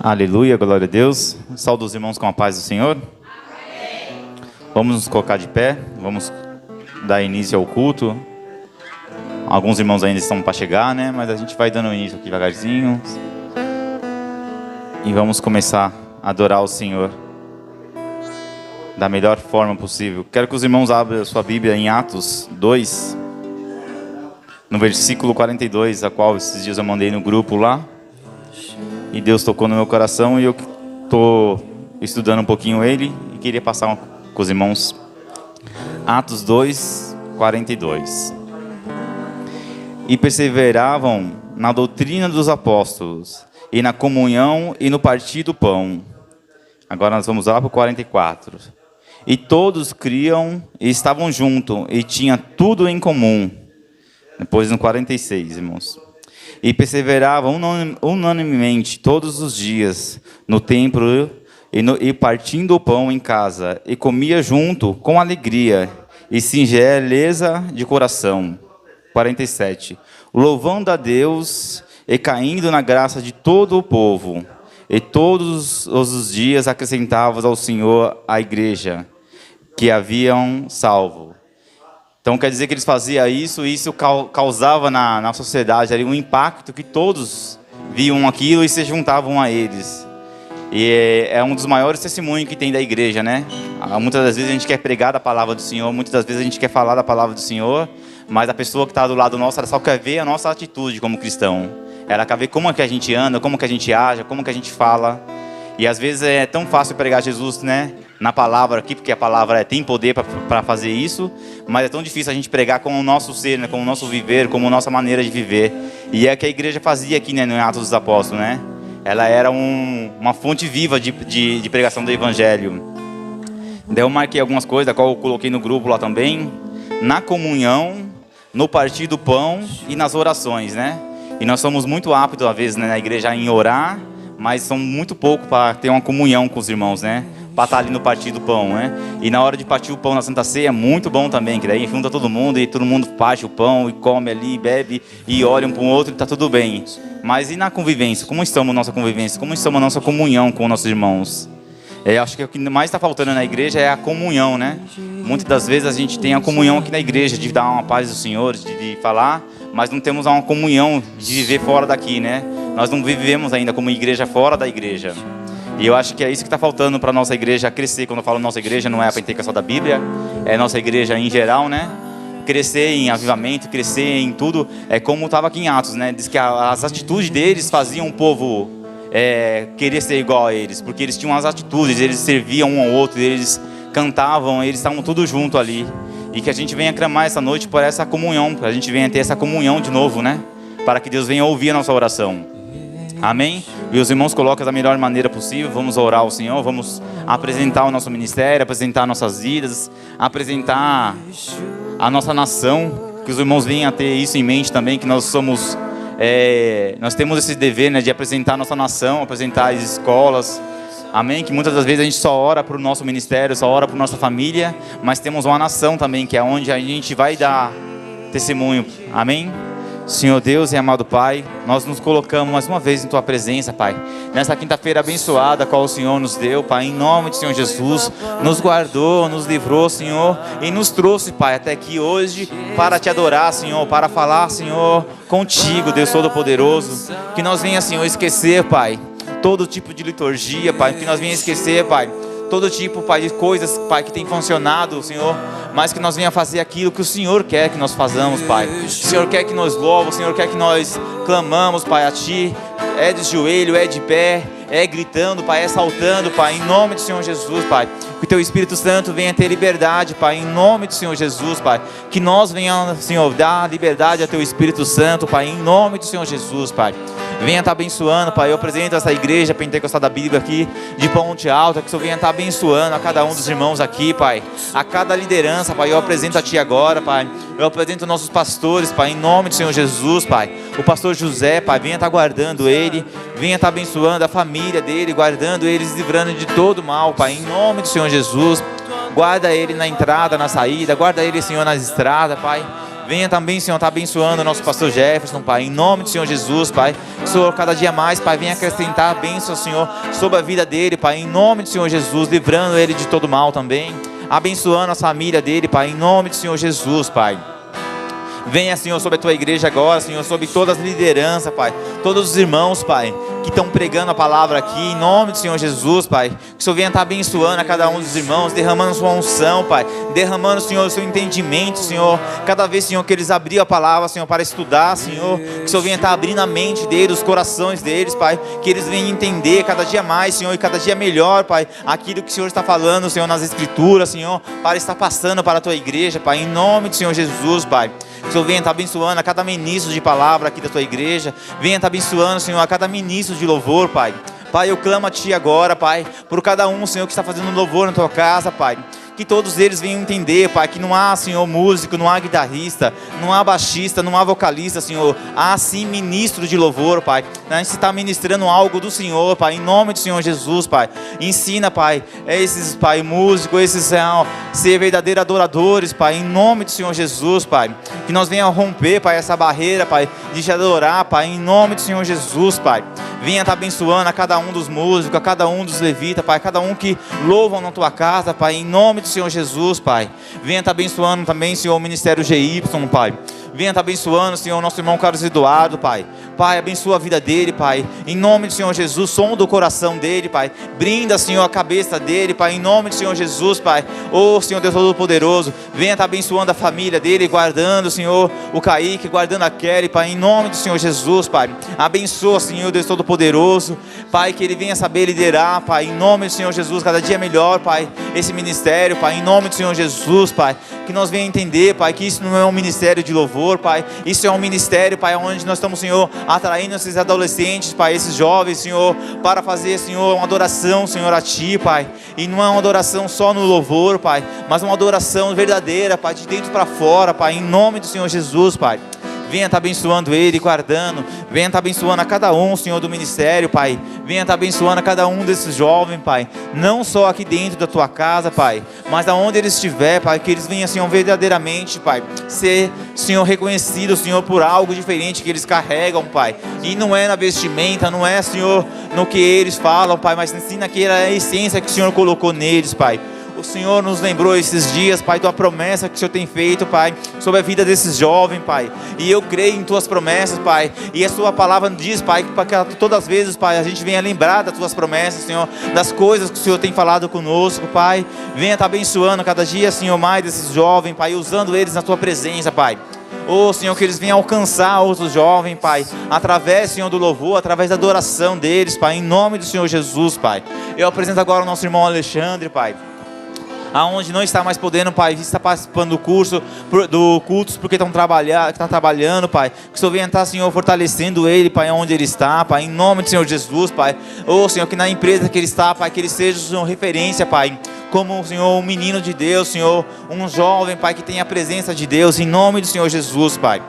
Aleluia, glória a Deus. Saúde os irmãos com a paz do Senhor. Amém. Vamos nos colocar de pé, vamos dar início ao culto. Alguns irmãos ainda estão para chegar, né? Mas a gente vai dando início aqui devagarzinho. E vamos começar a adorar o Senhor da melhor forma possível. Quero que os irmãos abram a sua Bíblia em Atos 2, no versículo 42, a qual esses dias eu mandei no grupo lá. E Deus tocou no meu coração e eu estou estudando um pouquinho ele e queria passar com os irmãos. Atos 2, 42. E perseveravam na doutrina dos apóstolos, e na comunhão e no partir do pão. Agora nós vamos lá para o 44. E todos criam e estavam juntos, e tinham tudo em comum. Depois no 46, irmãos. E perseveravam unanimemente todos os dias no templo e partindo o pão em casa, e comia junto com alegria e singeleza de coração. 47. Louvando a Deus e caindo na graça de todo o povo. E todos os dias acrescentavam ao Senhor a igreja que haviam salvo. Então quer dizer que eles faziam isso, e isso causava na sociedade ali um impacto que todos viam aquilo e se juntavam a eles. E é um dos maiores testemunhos que tem da igreja, né? Muitas das vezes a gente quer pregar da palavra do Senhor, muitas das vezes a gente quer falar da palavra do Senhor, mas a pessoa que está do lado nosso, ela só quer ver a nossa atitude como cristão. Ela quer ver como é que a gente anda, como que a gente age, como que a gente fala. E às vezes é tão fácil pregar Jesus, né, na palavra aqui, porque a palavra tem poder para fazer isso, mas é tão difícil a gente pregar com o nosso ser, né, com o nosso viver, com a nossa maneira de viver. E é o que a igreja fazia aqui, né, no Atos dos Apóstolos, né? Ela era uma fonte viva de pregação do Evangelho. Daí eu marquei algumas coisas, a qual eu coloquei no grupo lá também. Na comunhão, no partir do pão e nas orações, né? E nós somos muito aptos, às vezes, né, na igreja em orar, mas são muito pouco para ter uma comunhão com os irmãos, né? Para estar ali no partir do pão, né? E na hora de partir o pão na Santa Ceia é muito bom também, que daí junta todo mundo e todo mundo parte o pão e come ali, bebe e olha um para o outro e está tudo bem. Mas e na convivência? Como estamos a nossa convivência? Como estamos a nossa comunhão com nossos irmãos? Acho que o que mais está faltando na igreja é a comunhão, né? Muitas das vezes a gente tem a comunhão aqui na igreja, de dar uma paz do Senhor, de falar, mas não temos uma comunhão de viver fora daqui, né? Nós não vivemos ainda como igreja fora da igreja. E eu acho que é isso que está faltando para a nossa igreja crescer. Quando eu falo nossa igreja, não é a Pentecostal da Bíblia, é nossa igreja em geral, né? Crescer em avivamento, crescer em tudo, é como estava aqui em Atos, né? Diz que as atitudes deles faziam o povo querer ser igual a eles, porque eles tinham as atitudes, eles serviam um ao outro, eles cantavam, eles estavam tudo junto ali. E que a gente venha clamar essa noite por essa comunhão, para a gente venha ter essa comunhão de novo, né? Para que Deus venha ouvir a nossa oração. Amém? E os irmãos colocam da melhor maneira possível. Vamos orar ao Senhor, vamos apresentar o nosso ministério, apresentar nossas vidas, apresentar a nossa nação. Que os irmãos venham a ter isso em mente também, que nós somos... nós temos esse dever, né, de apresentar a nossa nação, apresentar as escolas. Amém? Que muitas das vezes a gente só ora para o nosso ministério, só ora para a nossa família, mas temos uma nação também, que é onde a gente vai dar testemunho. Amém? Senhor Deus e amado Pai, nós nos colocamos mais uma vez em Tua presença, Pai. Nessa quinta-feira abençoada, a qual o Senhor nos deu, Pai, em nome do Senhor Jesus, nos guardou, nos livrou, Senhor, e nos trouxe, Pai, até aqui hoje para Te adorar, Senhor, para falar, Senhor, contigo, Deus Todo-Poderoso. Que nós venha, Senhor, esquecer, Pai, todo tipo de liturgia, Pai, que nós venha esquecer, Pai, todo tipo, Pai, de coisas, Pai, que tem funcionado, Senhor, mas que nós venha fazer aquilo que o Senhor quer que nós façamos, Pai. O Senhor quer que nós louvamos, o Senhor quer que nós clamamos, Pai, a Ti. É de joelho, é de pé, é gritando, Pai, é saltando, Pai, em nome do Senhor Jesus, Pai. Que o Teu Espírito Santo venha ter liberdade, Pai, em nome do Senhor Jesus, Pai. Que nós venhamos, Senhor, dar liberdade ao Teu Espírito Santo, Pai, em nome do Senhor Jesus, Pai. Venha estar abençoando, Pai. Eu apresento essa igreja Pentecostal da Bíblia aqui de Ponte Alta, que o Senhor venha estar abençoando a cada um dos irmãos aqui, Pai. A cada liderança, Pai, eu apresento a Ti agora, Pai. Eu apresento nossos pastores, Pai, em nome do Senhor Jesus, Pai. O pastor José, Pai, venha estar guardando ele, venha estar abençoando a família dele, guardando eles, livrando de todo mal, Pai, em nome do Senhor Jesus. Guarda ele na entrada, na saída, guarda ele, Senhor, nas estradas, Pai. Venha também, Senhor, tá abençoando o nosso pastor Jefferson, Pai, em nome do Senhor Jesus, Pai. Senhor, cada dia mais, Pai, venha acrescentar a bênção, Senhor, sobre a vida dele, Pai, em nome do Senhor Jesus, livrando ele de todo mal também, abençoando a família dele, Pai, em nome do Senhor Jesus, Pai. Venha, Senhor, sobre a tua igreja agora, Senhor, sobre todas as lideranças, Pai, todos os irmãos, Pai, que estão pregando a palavra aqui, em nome do Senhor Jesus, Pai, que o Senhor venha estar abençoando a cada um dos irmãos, derramando sua unção, Pai, derramando, Senhor, o seu entendimento, Senhor, cada vez, Senhor, que eles abriram a palavra, Senhor, para estudar, Senhor, que o Senhor venha estar abrindo a mente deles, os corações deles, Pai, que eles venham entender cada dia mais, Senhor, e cada dia melhor, Pai, aquilo que o Senhor está falando, Senhor, nas Escrituras, Senhor, para estar passando para a tua igreja, Pai, em nome do Senhor Jesus, Pai. Que o Senhor venha estar abençoando a cada ministro de palavra aqui da tua igreja. Venha estar abençoando, Senhor, a cada ministro de louvor, Pai. Pai, eu clamo a Ti agora, Pai, por cada um, Senhor, que está fazendo louvor na Tua casa, Pai. Que todos eles venham entender, Pai, que não há, Senhor, músico, não há guitarrista, não há baixista, não há vocalista, Senhor. Há sim ministro de louvor, Pai. A gente está ministrando algo do Senhor, Pai, em nome do Senhor Jesus, Pai. Ensina, Pai, esses, Pai, músicos, esses ser verdadeiros adoradores, Pai, em nome do Senhor Jesus, Pai. Que nós venhamos romper, Pai, essa barreira, Pai, de te adorar, Pai, em nome do Senhor Jesus, Pai. Venha estar abençoando a cada um dos músicos, a cada um dos levitas, Pai, a cada um que louvam na Tua casa, Pai, em nome do Senhor Jesus, Pai. Venha estar abençoando também, Senhor, o Ministério GY, Pai. Venha estar abençoando, Senhor, nosso irmão Carlos Eduardo, Pai. Pai, abençoa a vida dele, Pai. Em nome do Senhor Jesus, som do coração dele, Pai. Brinda, Senhor, a cabeça dele, Pai. Em nome do Senhor Jesus, Pai. Ô, Senhor Deus Todo-Poderoso, venha estar abençoando a família dele, guardando, Senhor, o Kaique, guardando a Kelly, Pai. Em nome do Senhor Jesus, Pai. Abençoa, Senhor Deus Todo-Poderoso, Pai, que ele venha saber liderar, Pai. Em nome do Senhor Jesus, cada dia melhor, Pai, esse ministério, Pai. Em nome do Senhor Jesus, Pai. Que nós venhamos entender, Pai, que isso não é um ministério de louvor, Pai. Isso é um ministério, Pai, onde nós estamos, Senhor, atraindo esses adolescentes, Pai, esses jovens, Senhor, para fazer, Senhor, uma adoração, Senhor, a Ti, Pai. E não é uma adoração só no louvor, Pai, mas uma adoração verdadeira, Pai, de dentro para fora, Pai, em nome do Senhor Jesus, Pai. Venha estar abençoando ele, guardando. Venha estar abençoando a cada um, Senhor, do ministério, Pai. Venha estar abençoando a cada um desses jovens, Pai. Não só aqui dentro da Tua casa, Pai, mas aonde eles estiver, Pai, que eles venham, Senhor, verdadeiramente, Pai, ser, Senhor, reconhecido, Senhor, por algo diferente que eles carregam, Pai. E não é na vestimenta, não é, Senhor, no que eles falam, Pai, mas sim naquela essência que o Senhor colocou neles, Pai. O Senhor nos lembrou esses dias, Pai, Tua promessa que o Senhor tem feito, Pai, sobre a vida desses jovens, Pai. E eu creio em Tuas promessas, Pai. E a Sua palavra diz, Pai, para que todas as vezes, Pai, a gente venha lembrar das Tuas promessas, Senhor, das coisas que o Senhor tem falado conosco, Pai. Venha estar abençoando cada dia, Senhor, mais desses jovens, Pai, usando eles na Tua presença, Pai. Oh, Senhor, que eles venham alcançar outros jovens, Pai, através, Senhor, do louvor, através da adoração deles, Pai, em nome do Senhor Jesus, Pai. Eu apresento agora o nosso irmão Alexandre, Pai, aonde não está mais podendo, Pai, está participando do curso, do cultos, porque está trabalhando, Pai. Que o Senhor venha estar, Senhor, fortalecendo ele, Pai, onde ele está, Pai, em nome do Senhor Jesus, Pai. Oh, Senhor, que na empresa que ele está, Pai, que ele seja, Senhor, referência, Pai, como, Senhor, um menino de Deus, Senhor, um jovem, Pai, que tem a presença de Deus, em nome do Senhor Jesus, Pai.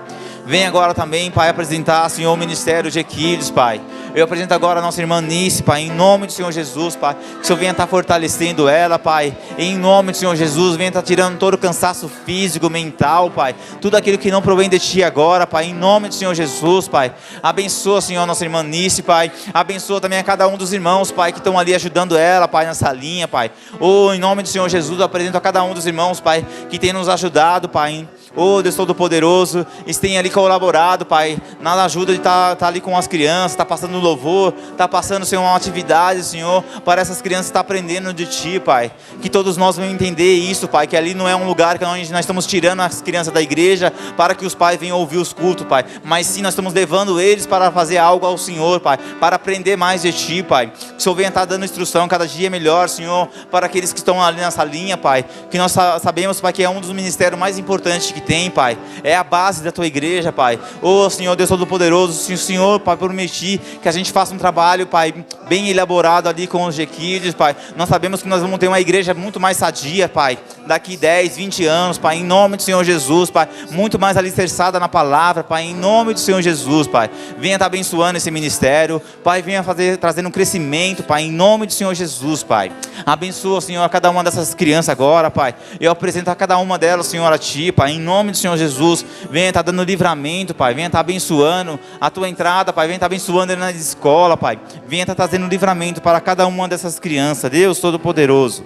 Vem agora também, Pai, apresentar, Senhor, o ministério de Equiles, Pai. Eu apresento agora a nossa irmã Nice, Pai, em nome do Senhor Jesus, Pai. Que o Senhor venha estar fortalecendo ela, Pai. Em nome do Senhor Jesus, venha estar tirando todo o cansaço físico, mental, Pai. Tudo aquilo que não provém de Ti agora, Pai. Em nome do Senhor Jesus, Pai. Abençoa, Senhor, a nossa irmã Nice, Pai. Abençoa também a cada um dos irmãos, Pai, que estão ali ajudando ela, Pai, na salinha, Pai. Oh, em nome do Senhor Jesus, eu apresento a cada um dos irmãos, Pai, que tem nos ajudado, Pai. Oh, Deus Todo-Poderoso, eles têm ali colaborado, Pai, na ajuda de estar ali com as crianças, está passando no louvor, está passando, Senhor, uma atividade, Senhor, para essas crianças estar aprendendo de Ti, Pai. Que todos nós venhamos entender isso, Pai, que ali não é um lugar que nós estamos tirando as crianças da igreja para que os pais venham ouvir os cultos, Pai, mas sim nós estamos levando eles para fazer algo ao Senhor, Pai, para aprender mais de Ti, Pai. Que o Senhor venha estar dando instrução cada dia melhor, Senhor, para aqueles que estão ali nessa linha, Pai, que nós sabemos, Pai, que é um dos ministérios mais importantes que tem, Pai, é a base da Tua igreja, Pai. Oh, Senhor, Deus Todo-Poderoso, se o Senhor, Pai, permitir que a gente faça um trabalho, Pai, bem elaborado ali com os Jequides, Pai, nós sabemos que nós vamos ter uma igreja muito mais sadia, Pai, daqui 10, 20 anos, Pai, em nome do Senhor Jesus, Pai, muito mais alicerçada na palavra, Pai, em nome do Senhor Jesus, Pai, venha estar abençoando esse ministério, Pai, venha trazendo um crescimento, Pai, em nome do Senhor Jesus, Pai, abençoa, Senhor, a cada uma dessas crianças agora, Pai, eu apresento a cada uma delas, Senhor, a Ti, Pai, em nome do Senhor Jesus, venha estar dando livramento, Pai, venha estar abençoando a Tua entrada, Pai, venha estar abençoando ele na escola, Pai, venha estar trazendo livramento para cada uma dessas crianças, Deus Todo-Poderoso,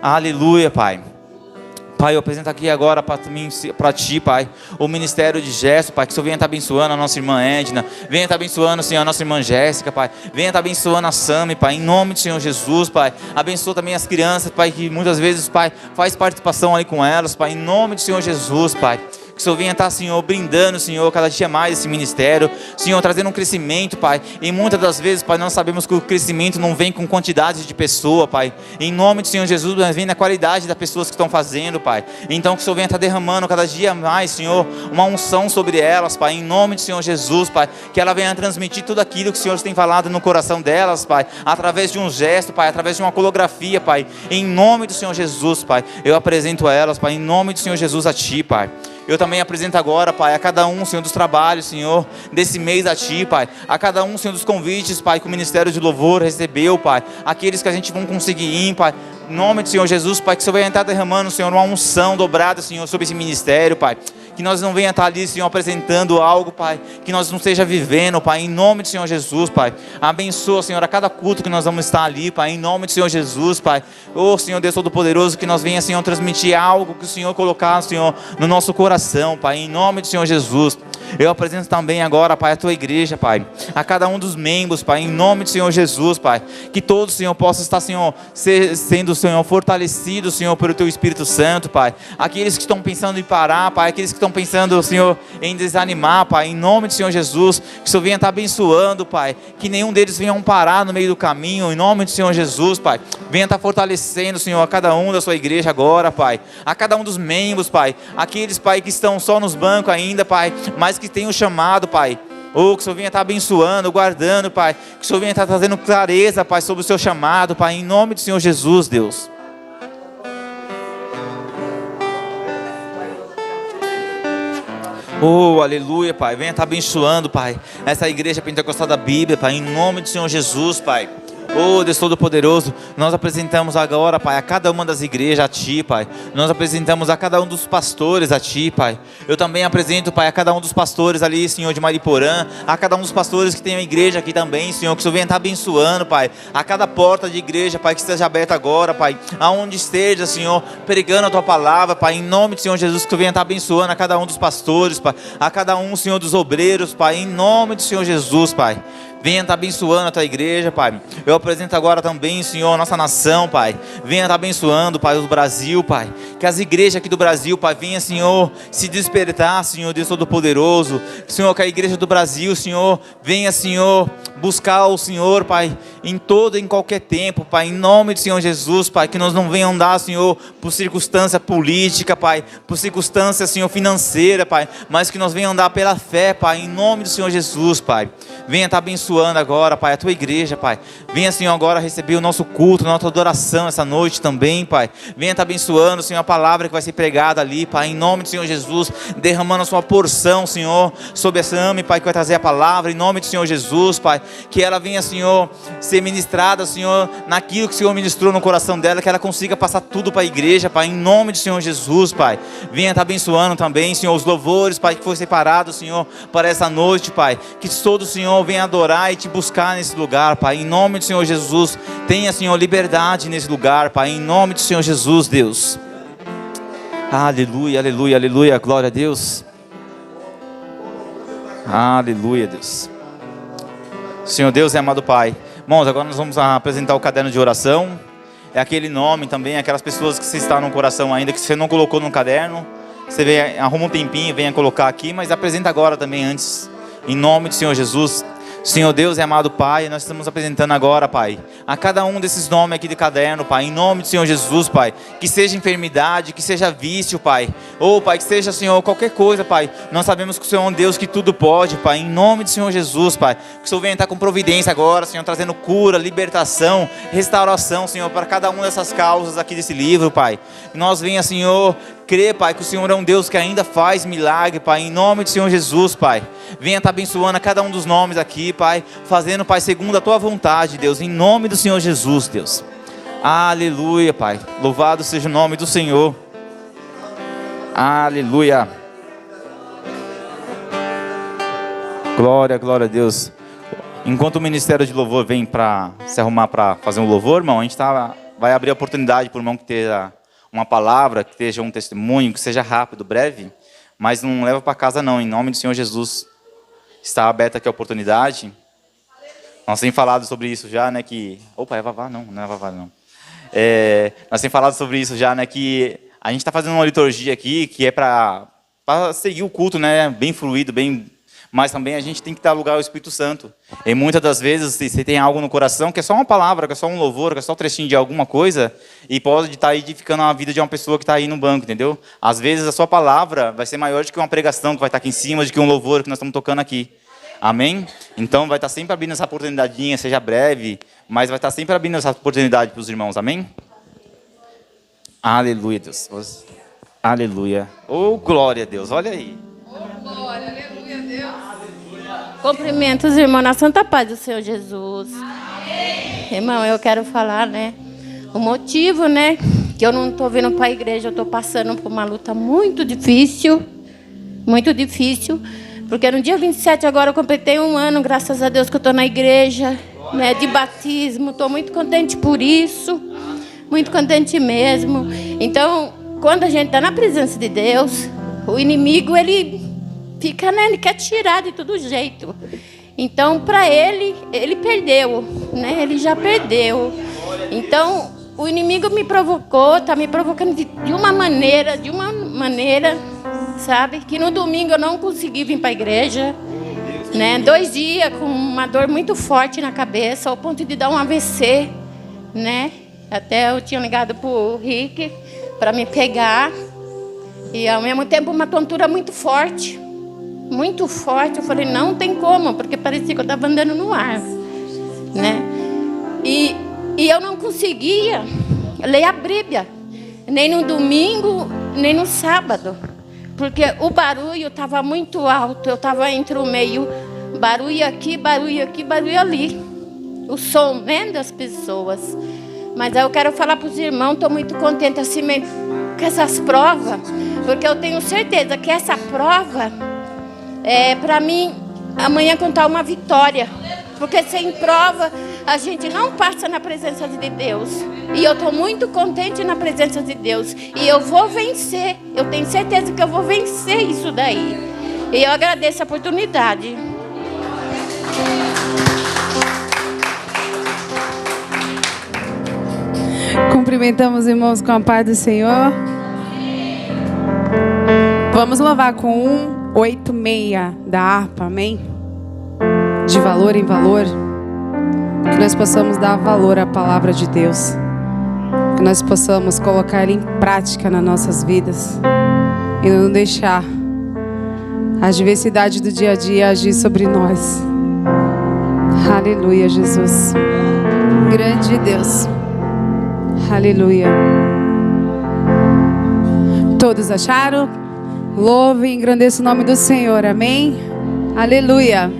aleluia, Pai. Pai, eu apresento aqui agora para Ti, Pai, o ministério de Gesto, Pai, que o Senhor venha estar abençoando a nossa irmã Edna, venha estar abençoando, Senhor, a nossa irmã Jéssica, Pai, venha estar abençoando a Sami, Pai, em nome do Senhor Jesus, Pai, abençoa também as crianças, Pai, que muitas vezes, Pai, faz participação ali com elas, Pai, em nome do Senhor Jesus, Pai. Que o Senhor venha estar, Senhor, brindando, Senhor, cada dia mais esse ministério, Senhor, trazendo um crescimento, Pai, e muitas das vezes, Pai, nós sabemos que o crescimento não vem com quantidade de pessoa, Pai, em nome do Senhor Jesus, mas vem na qualidade das pessoas que estão fazendo, Pai, então que o Senhor venha estar derramando cada dia mais, Senhor, uma unção sobre elas, Pai, em nome do Senhor Jesus, Pai, que ela venha transmitir tudo aquilo que o Senhor tem falado no coração delas, Pai, através de um gesto, Pai, através de uma coreografia, Pai, em nome do Senhor Jesus, Pai, eu apresento a elas, Pai, em nome do Senhor Jesus a Ti, Pai. Eu também apresento agora, Pai, a cada um, Senhor, dos trabalhos, Senhor, desse mês a Ti, Pai. A cada um, Senhor, dos convites, Pai, que o Ministério de Louvor recebeu, Pai. Aqueles que a gente vai conseguir ir, Pai. Em nome do Senhor Jesus, Pai, que o Senhor venha estar derramando, Senhor, uma unção dobrada, Senhor, sobre esse ministério, Pai. Que nós não venha estar ali, Senhor, apresentando algo, Pai, que nós não esteja vivendo, Pai, em nome do Senhor Jesus, Pai. Abençoa, Senhor, a cada culto que nós vamos estar ali, Pai, em nome do Senhor Jesus, Pai. Ô, Senhor Deus Todo-Poderoso, que nós venha, Senhor, transmitir algo que o Senhor colocar, Senhor, no nosso coração, Pai, em nome do Senhor Jesus. Eu apresento também agora, Pai, a Tua igreja, Pai, a cada um dos membros, Pai, em nome do Senhor Jesus, Pai, que todos, Senhor, possam estar, Senhor, sendo, Senhor, fortalecidos, Senhor, pelo Teu Espírito Santo, Pai, aqueles que estão pensando em parar, Pai, aqueles que estão pensando, Senhor, em desanimar, Pai, em nome do Senhor Jesus, que o Senhor venha estar abençoando, Pai, que nenhum deles venha parar no meio do caminho, em nome do Senhor Jesus, Pai, venha estar fortalecendo, Senhor, a cada um da Sua igreja agora, Pai, a cada um dos membros, Pai, aqueles, Pai, que estão só nos bancos ainda, Pai, mas que tem o chamado, Pai, que o Senhor venha estar abençoando, guardando, Pai, que o Senhor venha estar trazendo clareza, Pai, sobre o Seu chamado, Pai, em nome do Senhor Jesus, Deus. Oh, aleluia, Pai, venha estar abençoando, Pai, essa igreja pentecostal da Bíblia, Pai, em nome do Senhor Jesus, Pai. Oh, Deus Todo-Poderoso, nós apresentamos agora, Pai, a cada uma das igrejas a Ti, Pai. Nós apresentamos a cada um dos pastores a Ti, Pai. Eu também apresento, Pai, a cada um dos pastores ali, Senhor, de Mariporã, a cada um dos pastores que tem a igreja aqui também, Senhor, que o Senhor venha estar abençoando, Pai, a cada porta de igreja, Pai, que esteja aberta agora, Pai, aonde esteja, Senhor, pregando a Tua palavra, Pai, em nome do Senhor Jesus, que o Senhor venha estar abençoando a cada um dos pastores, Pai, a cada um, Senhor, dos obreiros, Pai, em nome do Senhor Jesus, Pai. Venha estar abençoando a Tua igreja, Pai. Eu apresento agora também, Senhor, a nossa nação, Pai. Venha estar abençoando, Pai, o Brasil, Pai. Que as igrejas aqui do Brasil, Pai, venha, Senhor, se despertar, Senhor, Deus Todo-Poderoso. Senhor, que a igreja do Brasil, Senhor, venha, Senhor, buscar o Senhor, Pai, em todo e em qualquer tempo, Pai, em nome do Senhor Jesus, Pai, que nós não venhamos andar, Senhor, por circunstância política, Pai, por circunstância, Senhor, financeira, Pai, mas que nós venhamos andar pela fé, Pai, em nome do Senhor Jesus, Pai. Venha estar abençoando agora, Pai, a Tua igreja, Pai. Venha, Senhor, agora receber o nosso culto, a nossa adoração essa noite também, Pai. Venha estar abençoando, Senhor, a palavra que vai ser pregada ali, Pai, em nome do Senhor Jesus, derramando a Sua porção, Senhor, sobre essa ame, Pai, que vai trazer a palavra, em nome do Senhor Jesus, Pai. Que ela venha, Senhor, ser ministrada, Senhor, naquilo que o Senhor ministrou no coração dela, que ela consiga passar tudo para a igreja, Pai, em nome do Senhor Jesus, Pai. Venha estar abençoando também, Senhor, os louvores, Pai, que foi separado, Senhor, para essa noite, Pai. Que todo o Senhor venha adorar e Te buscar nesse lugar, Pai, em nome do Senhor Jesus. Tenha, Senhor, liberdade nesse lugar, Pai, em nome do Senhor Jesus, Deus. Aleluia, aleluia, aleluia, glória a Deus. Aleluia, Deus. Senhor Deus e amado Pai, irmãos, agora nós vamos apresentar o caderno de oração. É aquele nome também, aquelas pessoas que você está no coração ainda, que você não colocou no caderno. Você vem, arruma um tempinho e venha colocar aqui, mas apresenta agora também antes, em nome do Senhor Jesus. Senhor Deus e amado Pai, nós estamos apresentando agora, Pai, a cada um desses nomes aqui de caderno, Pai, em nome do Senhor Jesus, Pai, que seja enfermidade, que seja vício, Pai, ou Pai, que seja, Senhor, qualquer coisa, Pai, nós sabemos que o Senhor é um Deus que tudo pode, Pai, em nome do Senhor Jesus, Pai, que o Senhor venha estar com providência agora, Senhor, trazendo cura, libertação, restauração, Senhor, para cada uma dessas causas aqui desse livro, Pai, que nós venha, Senhor, crer, Pai, que o Senhor é um Deus que ainda faz milagre, Pai, em nome do Senhor Jesus, Pai, venha estar abençoando a cada um dos nomes aqui, Pai, fazendo, Pai, segundo a Tua vontade, Deus, em nome do Senhor Jesus, Deus. Aleluia, Pai, louvado seja o nome do Senhor. Aleluia. Glória, glória a Deus. Enquanto o Ministério de Louvor vem para se arrumar para fazer um louvor, irmão, a gente vai abrir a oportunidade para o irmão que tenha uma palavra, que esteja um testemunho, que seja rápido, breve, mas não leva para casa não, em nome do Senhor Jesus. Está aberta aqui a oportunidade. Nós temos falado sobre isso já, né, que... Opa, é Vavá? Não é Vavá, não. Nós temos falado sobre isso já, né, que a gente está fazendo uma liturgia aqui, que é para seguir o culto, né, bem fluido, bem... Mas também a gente tem que dar lugar ao Espírito Santo. E muitas das vezes, se você tem algo no coração, que é só uma palavra, que é só um louvor, que é só um trechinho de alguma coisa, e pode estar edificando a vida de uma pessoa que está aí no banco, entendeu? Às vezes a sua palavra vai ser maior do que uma pregação que vai estar aqui em cima, do que um louvor que nós estamos tocando aqui. Amém? Então vai estar sempre abrindo essa oportunidadinha, seja breve, mas vai estar sempre abrindo essa oportunidade para os irmãos. Amém? Aleluia, Deus. Aleluia. Oh, glória a Deus. Olha aí. Oh, glória, aleluia, Deus. Cumprimento os irmãos na santa paz do Senhor Jesus. Amém. Irmão, eu quero falar, né? O motivo, né? Que eu não estou vindo para a igreja, eu estou passando por uma luta muito difícil. Muito difícil. Porque no dia 27 agora eu completei 1 ano, graças a Deus que eu estou na igreja, né, de batismo. Estou muito contente por isso. Muito contente mesmo. Então, quando a gente está na presença de Deus, o inimigo, ele fica, né, ele quer tirar de todo jeito. Então, para ele perdeu, né? Ele já perdeu. Então, o inimigo me provocou, está me provocando de uma maneira, sabe? Que no domingo eu não consegui vir para a igreja, né? 2 dias com uma dor muito forte na cabeça, ao ponto de dar um AVC, né? Até eu tinha ligado para o Rick para me pegar. E ao mesmo tempo uma tontura muito forte. Muito forte. Eu falei, não tem como, porque parecia que eu estava andando no ar, né? E eu não conseguia ler a Bíblia, nem no domingo, nem no sábado, porque o barulho estava muito alto. Eu estava entre o meio, barulho aqui, barulho ali. O som, né, das pessoas. Mas eu quero falar para os irmãos, estou muito contente assim com essas provas, porque eu tenho certeza que essa prova é para mim amanhã contar uma vitória. Porque sem prova a gente não passa na presença de Deus. E eu estou muito contente na presença de Deus. E eu vou vencer. Eu tenho certeza que eu vou vencer isso daí. E eu agradeço a oportunidade. Cumprimentamos os irmãos com a paz do Senhor. Vamos louvar com 186 da harpa, amém? De valor em valor. Que nós possamos dar valor à palavra de Deus. Que nós possamos colocar ela em prática nas nossas vidas. E não deixar a adversidade do dia a dia agir sobre nós. Aleluia, Jesus. Grande Deus. Aleluia. Todos acharam? Louve e engrandeça o nome do Senhor, amém? Aleluia.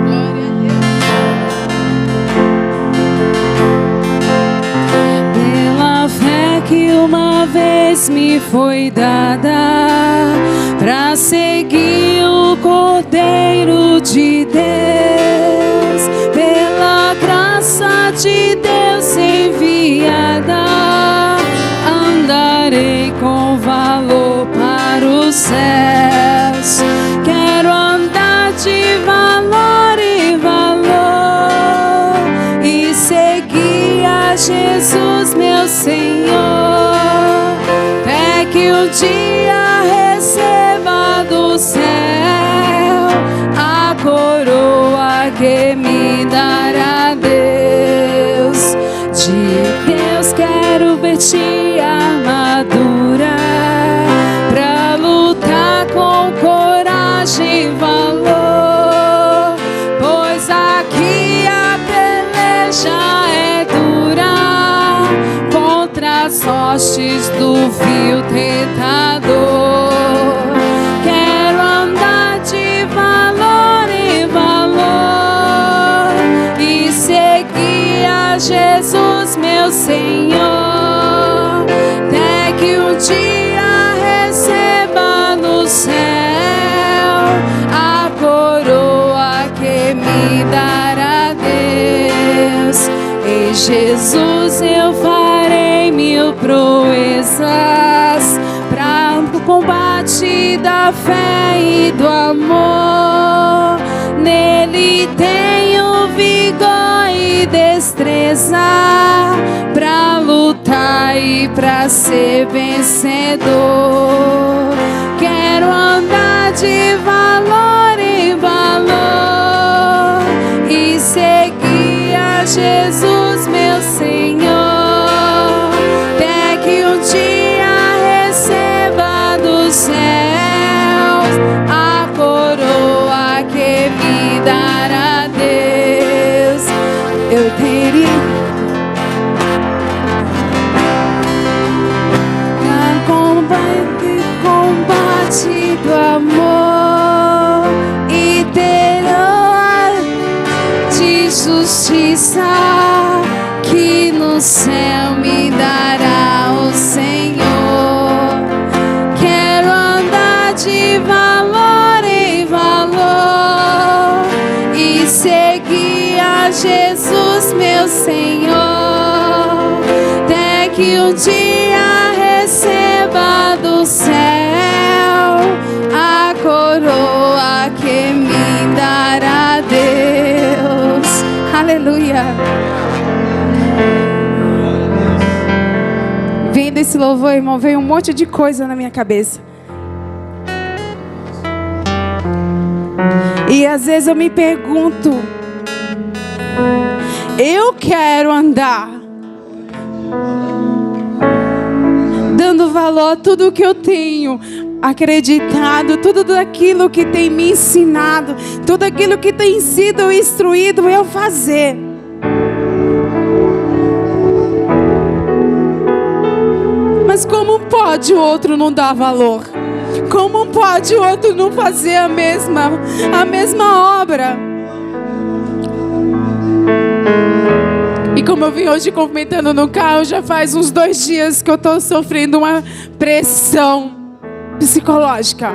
Glória a Deus. Pela fé que uma vez me foi dada, pra seguir o Cordeiro de Deus, pela graça de Deus enviada, andarei com valor para os céus. Quero andar de valor em valor e seguir a Jesus, meu Senhor. É que um dia receba do céu a coroa meu Senhor, até que um dia receba no céu a coroa que me dará Deus. Em Jesus eu farei mil proezas para o combate da fé e do amor. Nele tenho vigor e destreza para lutar e para ser vencedor. Quero andar de valor em valor e seguir a Jesus, meu Senhor, até que um dia receba dos céus a coroa que me dará Deus. Eu teria combate do amor e terá de justiça que no céu me dará o Senhor. Quero andar de valor em valor e seguir a Jesus, meu Senhor, até que um dia receba do céu a coroa que me dará Deus. Aleluia. Vendo esse louvor, irmão, veio um monte de coisa na minha cabeça. E às vezes eu me pergunto, eu quero andar dando valor a tudo que eu tenho acreditado, tudo aquilo que tem me ensinado, tudo aquilo que tem sido instruído eu fazer. Mas como pode o outro não dar valor? Como pode o outro não fazer a mesma obra? E como eu vim hoje comentando no carro, já faz uns 2 dias que eu estou sofrendo uma pressão psicológica.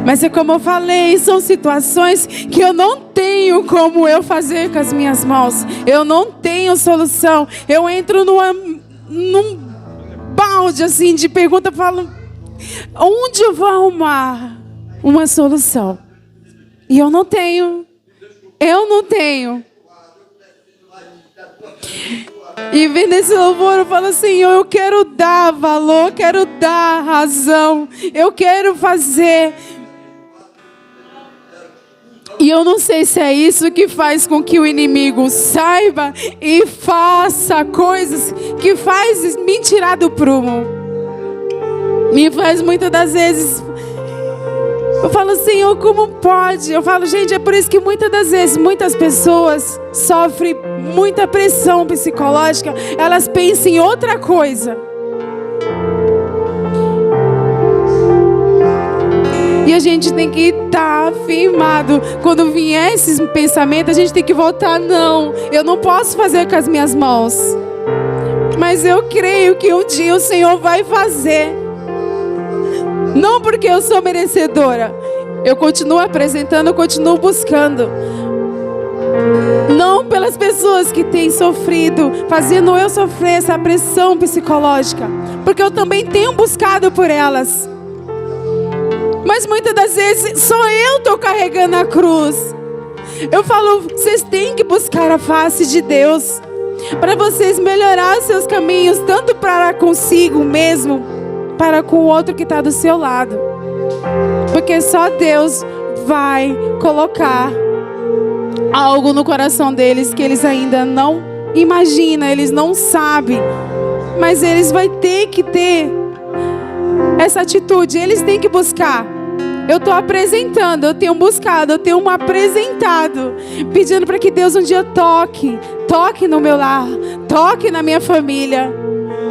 Mas é como eu falei, são situações que eu não tenho como eu fazer com as minhas mãos. Eu não tenho solução. Eu entro num balde assim de pergunta, falo, onde eu vou arrumar uma solução? E eu não tenho. E vendo esse louvor, eu falo, Senhor, eu quero dar valor, quero dar razão, eu quero fazer. E eu não sei se é isso que faz com que o inimigo saiba e faça coisas que faz me tirar do prumo. Me faz muitas das vezes. Eu falo, Senhor, como pode? Eu falo, gente, é por isso que muitas das vezes, muitas pessoas sofrem muita pressão psicológica. Elas pensam em outra coisa. E a gente tem que estar firmado. Quando vier esses pensamentos, a gente tem que voltar. Não, eu não posso fazer com as minhas mãos. Mas eu creio que um dia o Senhor vai fazer. Não porque eu sou merecedora. Eu continuo apresentando, eu continuo buscando. Não pelas pessoas que têm sofrido, fazendo eu sofrer essa pressão psicológica. Porque eu também tenho buscado por elas. Mas muitas das vezes só eu estou carregando a cruz. Eu falo, vocês têm que buscar a face de Deus. Para vocês melhorar os seus caminhos, tanto para consigo mesmo, para com o outro que está do seu lado. Porque só Deus vai colocar algo no coração deles que eles ainda não imaginam, eles não sabem. Mas eles vão ter que ter essa atitude, eles têm que buscar. Eu estou apresentando, eu tenho buscado, eu tenho apresentado, pedindo para que Deus um dia toque no meu lar, toque na minha família.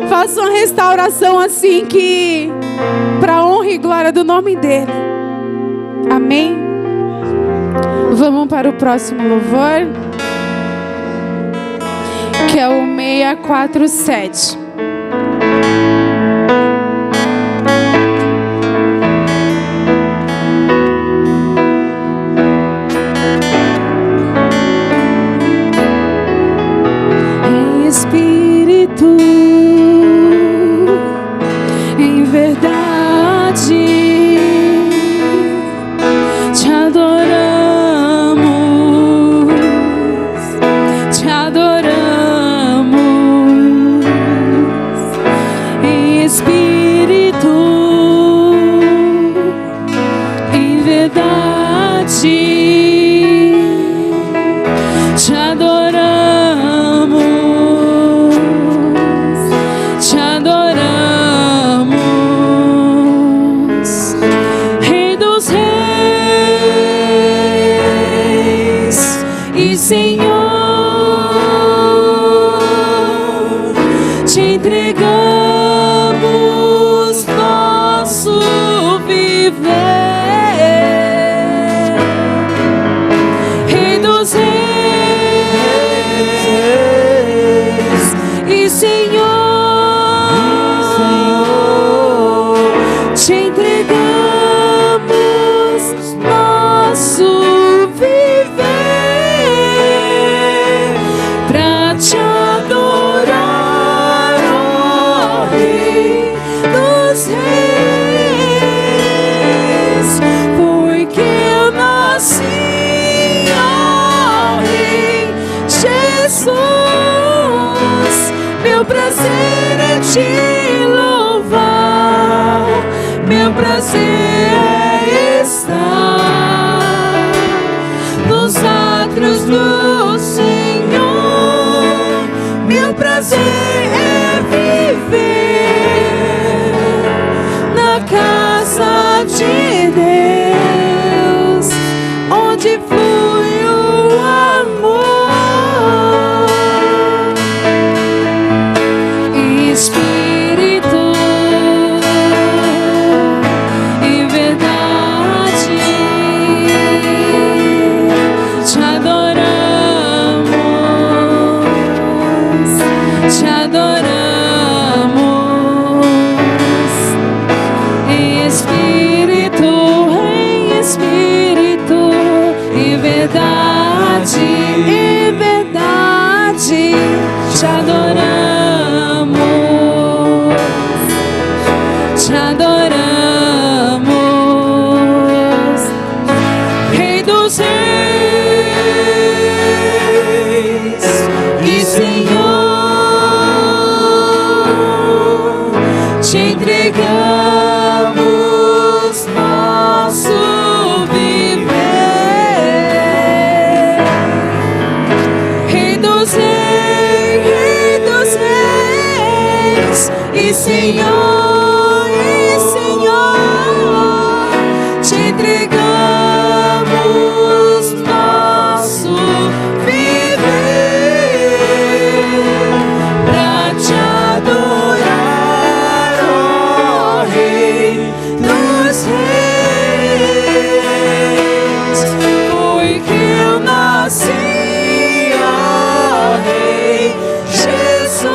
Faça uma restauração assim que para a honra e glória do nome dele. Amém? Vamos para o próximo louvor. que é o 647. Em espírito, em verdade, te adoramos, te adoramos. Em espírito, em verdade, te adoramos, te adoramos. Rei dos reis e Senhor, te entregamos nosso viver. Rei dos reis e Senhor, te entregamos nosso viver pra te adorar, ó Rei dos reis, porque eu nasci, ó Rei Jesus. Meu prazer é te louvar, meu prazer é estar nos átrios do Senhor. Meu prazer é viver na casa de Deus, onde flui o amor. Espírito, em verdade, te adoramos, te adoramos. Em espírito, em verdade, te adoramos, te adoramos. Rei dos reis e Senhor, te entregamos nosso viver. Rei dos reis e Senhor, te entregamos nosso viver pra te adorar, ó Rei dos reis, porque eu nasci, ó Rei Jesus.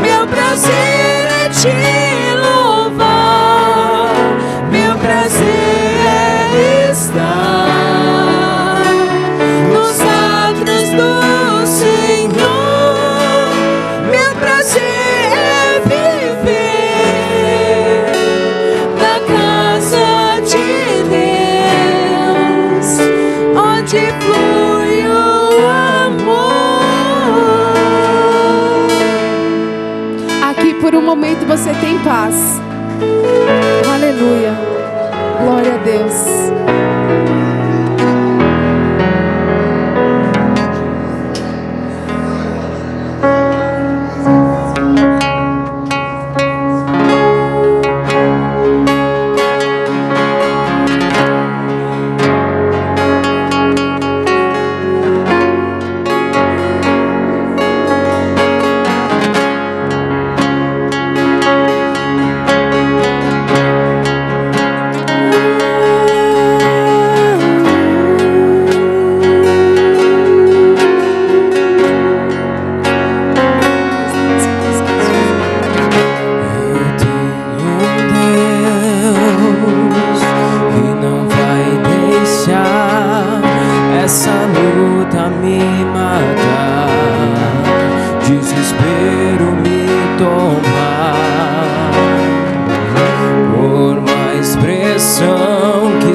Meu prazer é te louvar, meu prazer é estar nos átrios do Senhor. Meu prazer é viver na casa de Deus, onde flui o amor. Aqui por um momento você tem paz. Aleluia. Glória a Deus.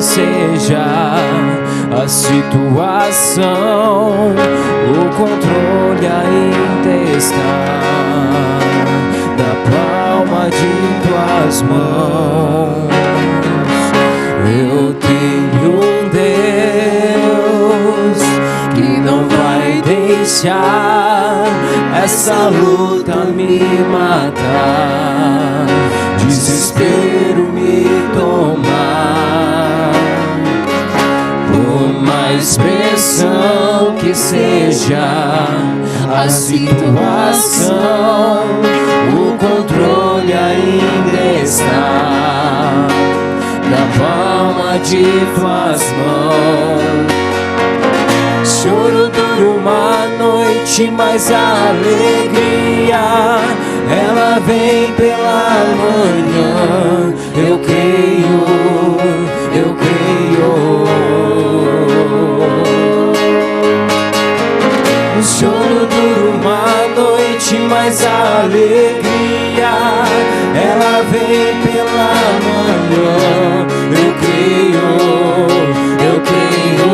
seja a situação, o controle ainda está na palma de tuas mãos. Eu tenho um Deus que não vai deixar essa luta me matar, desespero me tomar. Por mais pressão que seja a situação, o controle ainda está na palma de tuas mãos. Choro dura uma noite, mas a alegria ela vem pela manhã. Eu creio, eu creio. O choro dura uma noite, mas a alegria ela vem pela manhã. Eu creio, eu creio.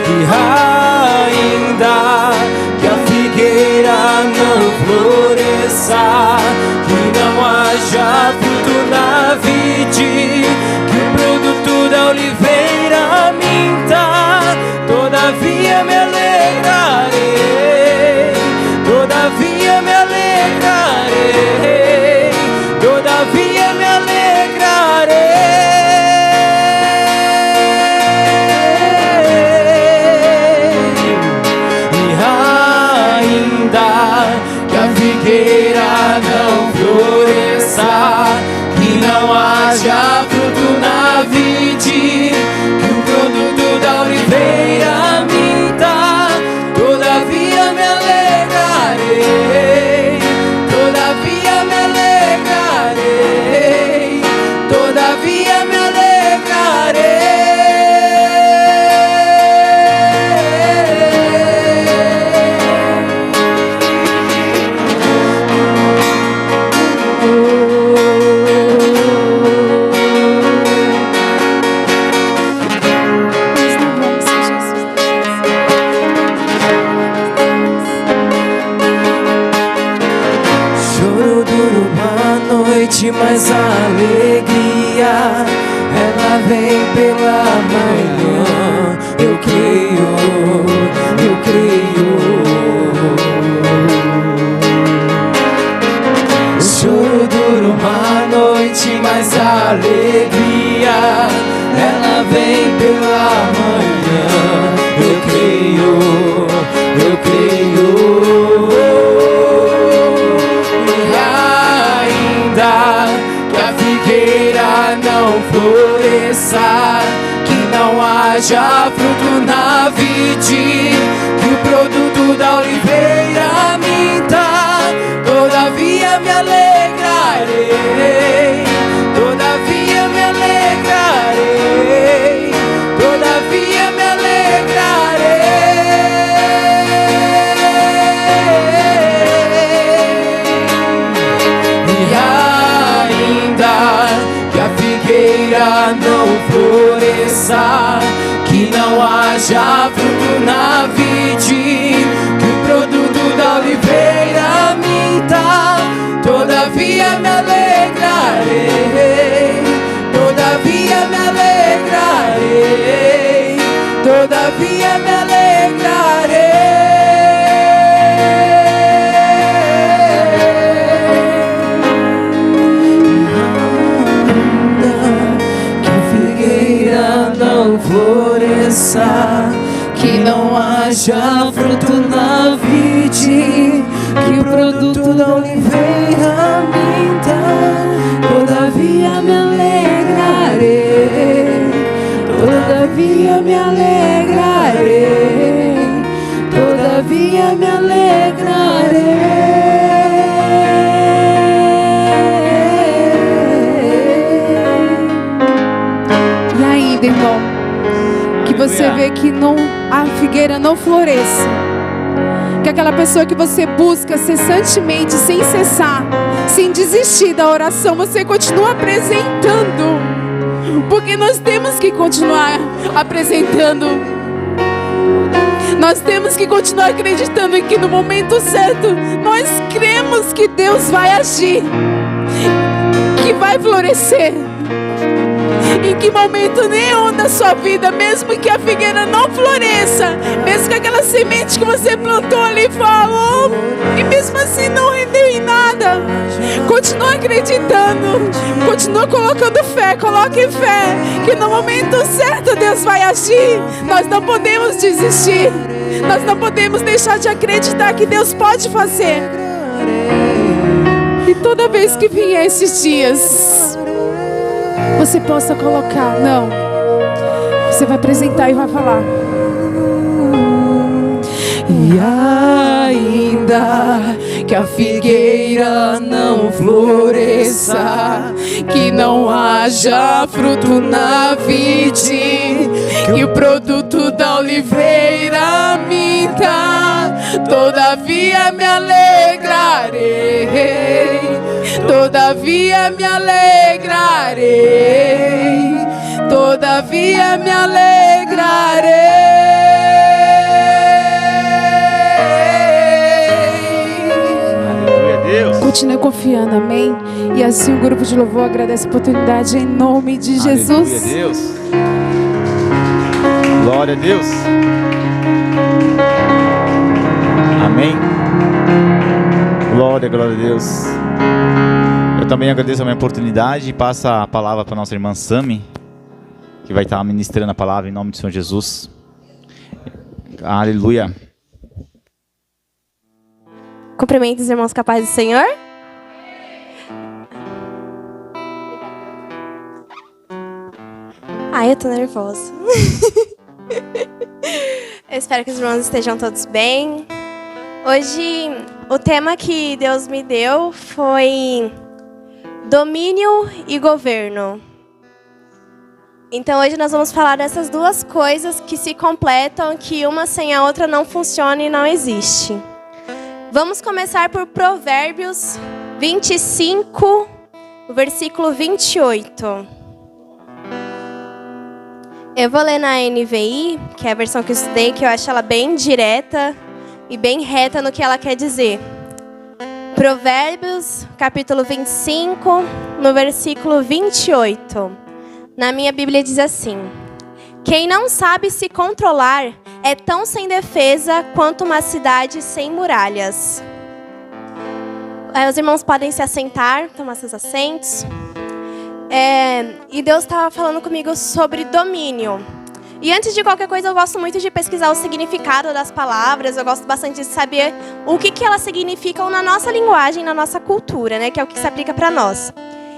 E ainda que a figueira não floresça, que não haja fruto na vide, que o produto da oliveira minta, todavia me alegrarei, todavia me alegrarei, todavia me alegrarei. E ainda que a figueira não floresça, que não haja fruto na vide, que o produto da oliveira minta, todavia me alegrarei, todavia me alegrarei, todavia me alegrarei. Choro dura uma noite, mas a alegria ela vem pela manhã. Eu creio, eu creio. O choro dura uma noite, mas a alegria ela vem pela manhã. Eu creio, eu creio. E ainda que a figueira não floresça, que não haja fruto na vide, que o produto da oliveira minta, todavia me alegrarei, todavia me alegrarei, todavia me alegrarei. E ainda que a figueira não floresça, que não haja fruto na vide, que o produto da oliveira minta, todavia me alegrarei, todavia me alegrarei, todavia me alegrarei. Que a figueira não floresça, que não haja fruto na vide, que o produto da oliveira minta, todavia me alegrarei, todavia me alegrarei, todavia me alegrarei. E ainda, irmão, que você vê que não, a figueira não floresça, que aquela pessoa que você busca cessantemente, sem cessar, sem desistir da oração, você continua apresentando. Porque nós temos que continuar apresentando. Nós temos que continuar acreditando que no momento certo nós cremos que Deus vai agir, que vai florescer. Em que momento nenhum da sua vida, mesmo que a figueira não floresça, mesmo que aquela semente que você plantou ali falou, e mesmo assim não rendeu em nada, continua acreditando, continua colocando fé, coloque fé, que no momento certo Deus vai agir. Nós não podemos desistir, nós não podemos deixar de acreditar que Deus pode fazer. E toda vez que vier esses dias, você possa colocar, não, você vai apresentar e vai falar. E ainda que a figueira não floresça, que não haja fruto na vide, que o produto da oliveira minta, todavia me alegrarei, todavia me alegrarei, todavia me alegrarei. Continue confiando, amém? E assim o grupo de louvor agradece a oportunidade em nome de Jesus. Aleluia, Deus. Glória a Deus. Amém. Glória a Deus. Eu também agradeço a minha oportunidade e passo a palavra para a nossa irmã Sami, que vai estar ministrando a palavra em nome do Senhor Jesus. Aleluia. Cumprimento os irmãos capazes do Senhor. Eu tô nervosa. Eu espero que os irmãos estejam todos bem. Hoje, o tema que Deus me deu foi domínio e governo. Então, hoje nós vamos falar dessas duas coisas que se completam, que uma sem a outra não funciona e não existe. Vamos começar por Provérbios 25, versículo 28. Eu vou ler na NVI, que é a versão que eu estudei, que eu acho ela bem direta e bem reta no que ela quer dizer. Provérbios, capítulo 25, no versículo 28. Na minha Bíblia diz assim: quem não sabe se controlar é tão sem defesa quanto uma cidade sem muralhas. Os irmãos podem se assentar, tomar seus assentos. E Deus estava falando comigo sobre domínio. E antes de qualquer coisa, eu gosto muito de pesquisar o significado das palavras. Eu gosto bastante de saber o que elas significam na nossa linguagem, na nossa cultura, né? Que é o que se aplica para nós.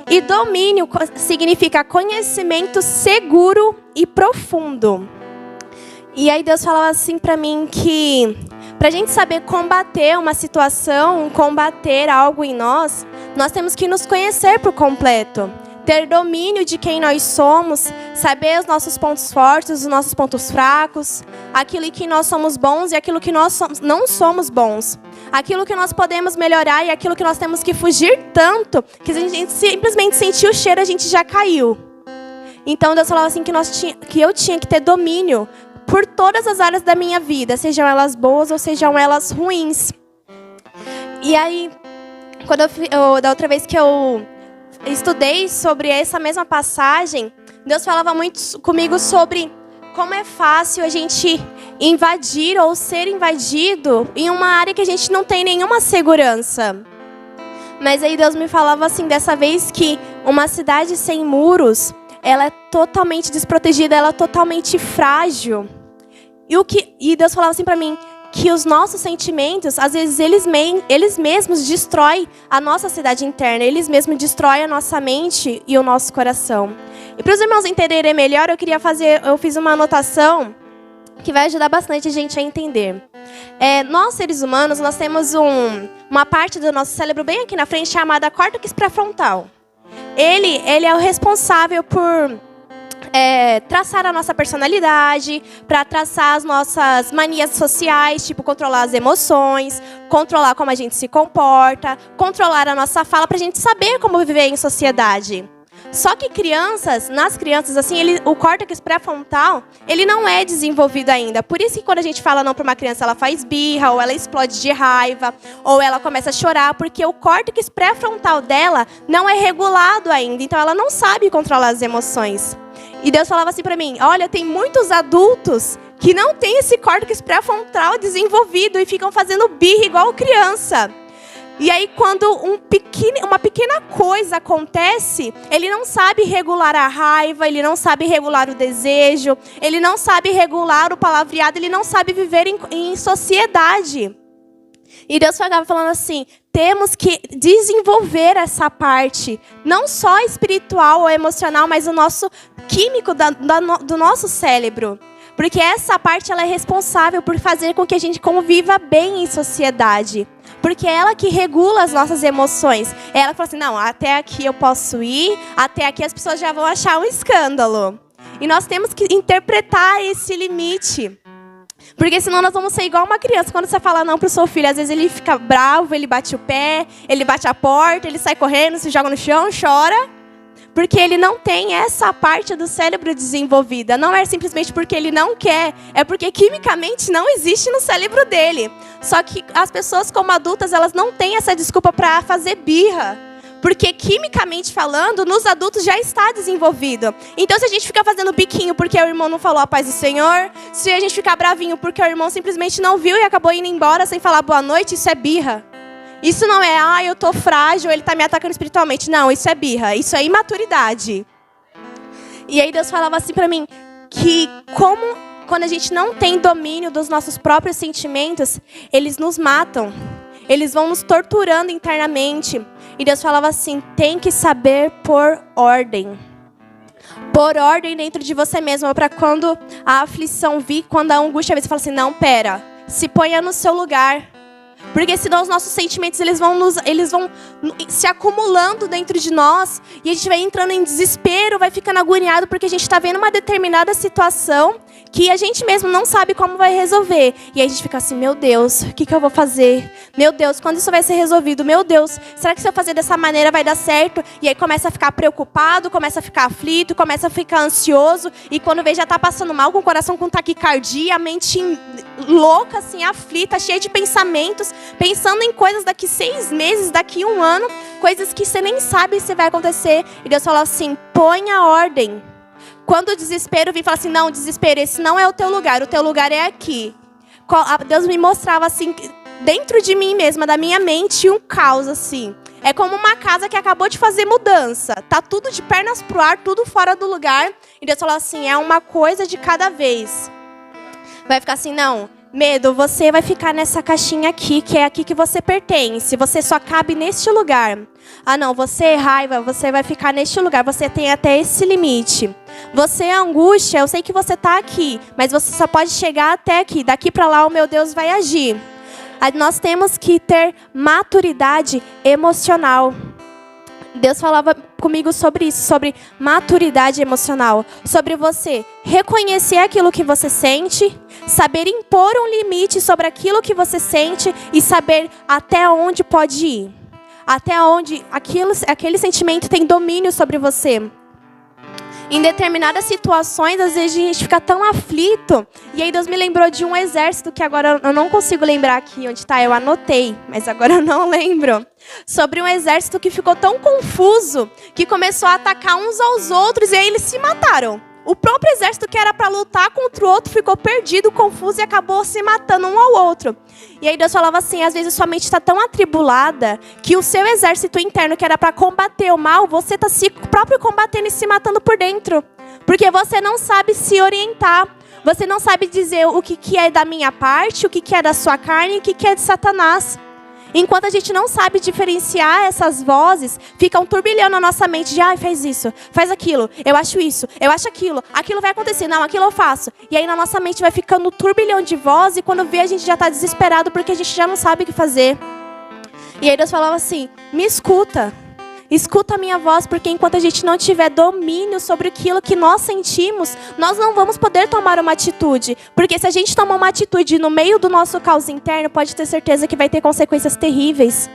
E domínio significa conhecimento seguro e profundo. E aí Deus falava assim para mim que para a gente saber combater uma situação, combater algo em nós, nós temos que nos conhecer por completo. Ter domínio de quem nós somos, saber os nossos pontos fortes, os nossos pontos fracos, aquilo em que nós somos bons e aquilo que nós não somos bons. Aquilo que nós podemos melhorar e aquilo que nós temos que fugir tanto, que se a gente simplesmente sentir o cheiro, a gente já caiu. Então Deus falava assim que eu tinha que ter domínio por todas as áreas da minha vida, sejam elas boas ou sejam elas ruins. E aí, da outra vez que eu estudei sobre essa mesma passagem, Deus falava muito comigo sobre como é fácil a gente invadir ou ser invadido em uma área que a gente não tem nenhuma segurança. Mas aí Deus me falava assim, dessa vez, que uma cidade sem muros, ela é totalmente desprotegida, ela é totalmente frágil. E Deus falava assim para mim, que os nossos sentimentos, às vezes eles mesmos destroem a nossa cidade interna, eles mesmos destroem a nossa mente e o nosso coração. E para os irmãos entenderem melhor, eu fiz uma anotação que vai ajudar bastante a gente a entender. Nós, seres humanos, nós temos uma parte do nosso cérebro bem aqui na frente chamada córtex pré-frontal. Ele é o responsável por traçar a nossa personalidade, para traçar as nossas manias sociais, tipo controlar as emoções, controlar como a gente se comporta, controlar a nossa fala, para a gente saber como viver em sociedade. Só que nas crianças, assim, o córtex pré-frontal, ele não é desenvolvido ainda. Por isso que quando a gente fala não para uma criança, ela faz birra, ou ela explode de raiva, ou ela começa a chorar, porque o córtex pré-frontal dela não é regulado ainda. Então ela não sabe controlar as emoções. E Deus falava assim para mim, olha, tem muitos adultos que não têm esse córtex pré-frontal desenvolvido e ficam fazendo birra igual criança. E aí, quando uma pequena coisa acontece, ele não sabe regular a raiva, ele não sabe regular o desejo, ele não sabe regular o palavreado, ele não sabe viver em sociedade. E Deus ficava falando assim, temos que desenvolver essa parte, não só espiritual ou emocional, mas o nosso químico do nosso cérebro. Porque essa parte ela é responsável por fazer com que a gente conviva bem em sociedade. Porque é ela que regula as nossas emoções. É ela que fala assim, não, até aqui eu posso ir, até aqui as pessoas já vão achar um escândalo. E nós temos que interpretar esse limite. Porque senão nós vamos ser igual uma criança. Quando você fala não pro seu filho, às vezes ele fica bravo, ele bate o pé, ele bate a porta, ele sai correndo, se joga no chão, chora. Porque ele não tem essa parte do cérebro desenvolvida. Não é simplesmente porque ele não quer. É porque quimicamente não existe no cérebro dele. Só que as pessoas como adultas, elas não têm essa desculpa para fazer birra. Porque quimicamente falando, nos adultos já está desenvolvido. Então se a gente ficar fazendo biquinho porque o irmão não falou a paz do Senhor, se a gente ficar bravinho porque o irmão simplesmente não viu e acabou indo embora sem falar boa noite, isso é birra. Isso não é, eu tô frágil, ele tá me atacando espiritualmente. Não, isso é birra, isso é imaturidade. E aí Deus falava assim pra mim, que quando a gente não tem domínio dos nossos próprios sentimentos, eles nos matam. Eles vão nos torturando internamente. E Deus falava assim, tem que saber pôr ordem. Pôr ordem dentro de você mesmo, para quando a aflição vir, quando a angústia vir, você fala assim, não, pera, se ponha no seu lugar. Porque senão os nossos sentimentos eles vão se acumulando dentro de nós e a gente vai entrando em desespero, vai ficando agoniado porque a gente está vendo uma determinada situação que a gente mesmo não sabe como vai resolver. E aí a gente fica assim, meu Deus, o que eu vou fazer? Meu Deus, quando isso vai ser resolvido? Meu Deus, será que se eu fazer dessa maneira vai dar certo? E aí começa a ficar preocupado, começa a ficar aflito, começa a ficar ansioso. E quando vê já está passando mal, com o coração com taquicardia, a mente louca, assim, aflita, cheia de pensamentos. Pensando em coisas daqui 6 meses, daqui 1 ano, coisas que você nem sabe se vai acontecer. E Deus fala assim, põe a ordem. Quando o desespero vem, fala assim, não, desespero, esse não é o teu lugar é aqui. Deus me mostrava assim, dentro de mim mesma, da minha mente, um caos assim. É como uma casa que acabou de fazer mudança. Tá tudo de pernas pro ar, tudo fora do lugar. E Deus fala assim, é uma coisa de cada vez. Vai ficar assim, não, medo, você vai ficar nessa caixinha aqui, que é aqui que você pertence. Você só cabe neste lugar. Ah, não, você raiva, você vai ficar neste lugar. Você tem até esse limite. Você angústia, eu sei que você está aqui, mas você só pode chegar até aqui. Daqui para lá o meu Deus vai agir. Nós temos que ter maturidade emocional. Deus falava comigo sobre isso, sobre maturidade emocional. Sobre você reconhecer aquilo que você sente, saber impor um limite sobre aquilo que você sente e saber até onde pode ir. Até onde aquele sentimento tem domínio sobre você. Em determinadas situações, às vezes a gente fica tão aflito. E aí Deus me lembrou de um exército que agora eu não consigo lembrar aqui onde está. Eu anotei, mas agora eu não lembro. Sobre um exército que ficou tão confuso que começou a atacar uns aos outros e aí eles se mataram. O próprio exército que era para lutar contra o outro ficou perdido, confuso e acabou se matando um ao outro. E aí Deus falava assim, às vezes sua mente está tão atribulada que o seu exército interno que era para combater o mal, você está se próprio combatendo e se matando por dentro. Porque você não sabe se orientar. Você não sabe dizer o que é da minha parte, o que é da sua carne e o que é de Satanás. Enquanto a gente não sabe diferenciar essas vozes, fica um turbilhão na nossa mente de, faz isso, faz aquilo, eu acho aquilo vai acontecer, não, aquilo eu faço. E aí na nossa mente vai ficando um turbilhão de vozes e quando vê a gente já está desesperado porque a gente já não sabe o que fazer. E aí Deus falava assim, me escuta, Escuta a minha voz, porque enquanto a gente não tiver domínio sobre aquilo que nós sentimos, nós não vamos poder tomar uma atitude. Porque se a gente tomar uma atitude no meio do nosso caos interno, pode ter certeza que vai ter consequências terríveis.